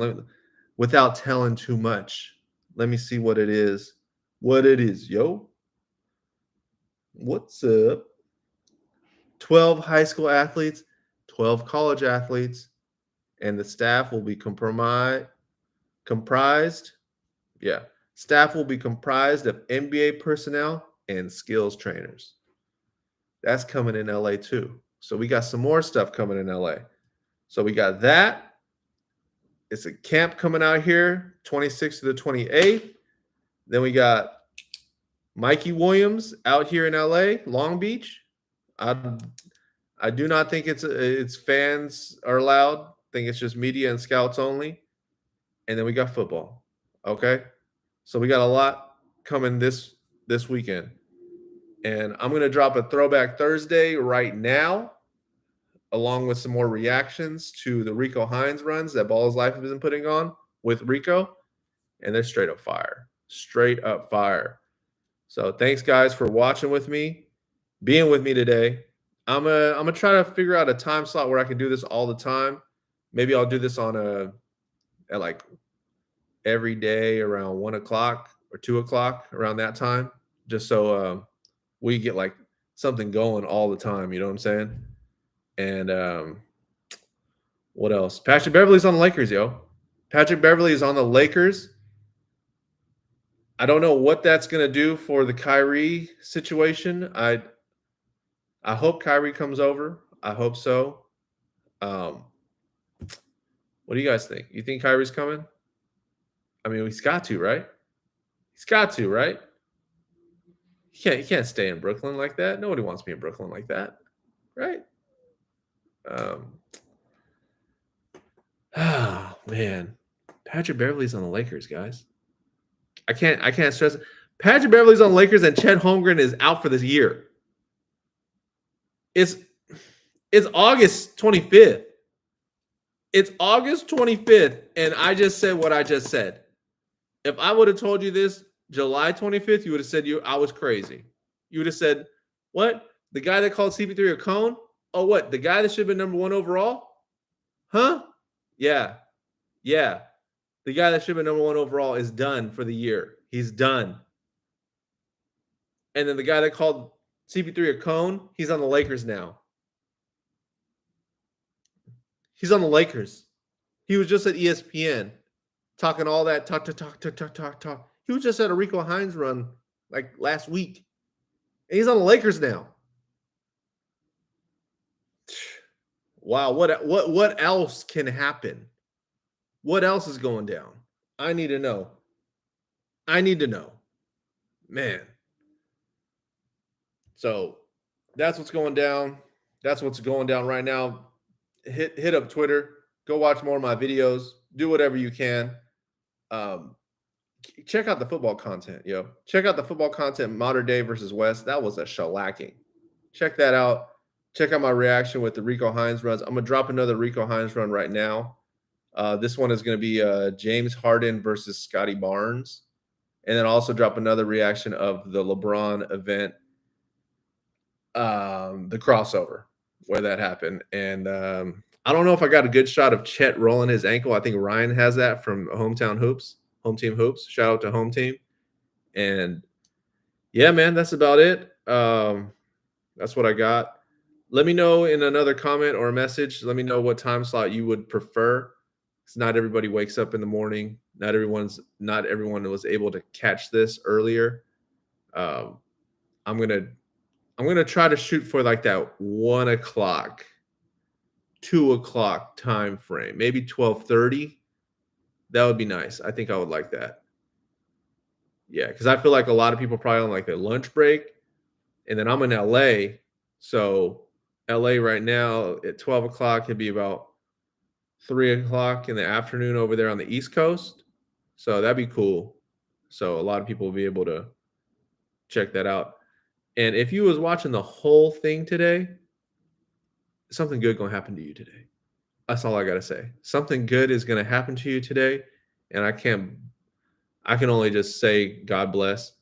Without telling too much, let me see what it is. Yo. What's up? 12 high school athletes, 12 college athletes, and the staff will be comprised. Staff will be comprised of NBA personnel and skills trainers. That's coming in LA too. So we got some more stuff coming in LA. So we got that. it's a camp coming out here, 26th to the 28th. Then we got Mikey Williams out here in LA, Long Beach. I do not think it's fans are allowed. I think it's just media and scouts only. And then we got football. Okay, so we got a lot coming this weekend, and I'm gonna drop a throwback Thursday right now, along with some more reactions to the Rico Hines runs that Ball is Life has been putting on with Rico, and they're straight up fire. Straight up fire. So thanks guys for watching with me, being with me today. I'm gonna try to figure out a time slot where I can do this all the time. Maybe I'll do this at like every day around 1:00 or 2:00 around that time, just so we get like something going all the time. You know what I'm saying? And what else? Patrick Beverley's on the Lakers, yo. Patrick Beverley is on the Lakers. I don't know what that's gonna do for the Kyrie situation. I hope Kyrie comes over. I hope so. What do you guys think? You think Kyrie's coming? I mean, he's got to, right? He's got to, right? He can't stay in Brooklyn like that. Nobody wants to be in Brooklyn like that, right? Oh man, Patrick Beverley's on the Lakers, guys. I can't stress it. Patrick Beverley's on the Lakers, and Chet Holmgren is out for this year. It's August 25th. It's August 25th, and I just said what I just said. If I would have told you this July 25th, you would have said I was crazy. You would have said, what? The guy that called CP3 a cone? Oh, what? The guy that should have been #1 overall? Huh? Yeah. Yeah. The guy that should have been #1 overall is done for the year. He's done. And then the guy that called CP3 a cone, he's on the Lakers now. He's on the Lakers. He was just at ESPN talking all that talk. He was just at a Rico Hines run like last week. And he's on the Lakers now. Wow, what else can happen? What else is going down? I need to know. Man. So that's what's going down. That's what's going down right now. Hit up Twitter. Go watch more of my videos. Do whatever you can. Check out the football content, yo. Check out the football content, Modern Day versus West. That was a shellacking. Check that out. Check out my reaction with the Rico Hines runs. I'm going to drop another Rico Hines run right now. This one is going to be James Harden versus Scotty Barnes. And then also drop another reaction of the LeBron event, the crossover, where that happened. And I don't know if I got a good shot of Chet rolling his ankle. I think Ryan has that from Home Team Hoops. Shout out to Home Team. And yeah, man, that's about it. That's what I got. Let me know in another comment or a message. Let me know what time slot you would prefer. Because not everybody wakes up in the morning. Not everyone was able to catch this earlier. I'm gonna try to shoot for like that 1:00, 2:00 time frame, maybe 12:30. That would be nice. I think I would like that. Yeah, because I feel like a lot of people probably on like their lunch break, and then I'm in LA, so LA right now at 12:00 could be about 3:00 in the afternoon over there on the East Coast. So that'd be cool. So a lot of people will be able to check that out. And if you was watching the whole thing today, something good gonna happen to you today. That's all I gotta say. Something good is gonna happen to you today, and I can only just say God bless.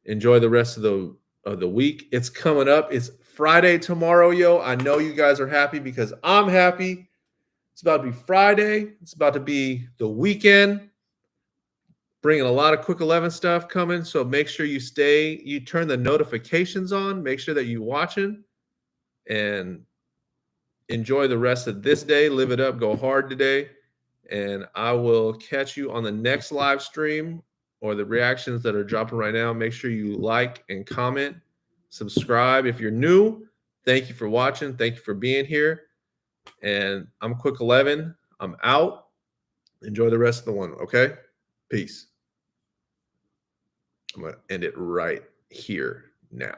Enjoy the rest of the week. It's coming up. It's Friday tomorrow, yo. I know you guys are happy because I'm happy. It's about to be Friday. It's about to be the weekend. Bringing a lot of Quick 11 stuff coming, so make sure you turn the notifications on. Make sure that you're watching, and enjoy the rest of this day. Live it up. Go hard today. And I will catch you on the next live stream or the reactions that are dropping right now. Make sure you like and comment. Subscribe if you're new. Thank you for watching. Thank you for being here. And I'm Quick 11. I'm out. Enjoy the rest of the one, okay? Peace. I'm going to end it right here now.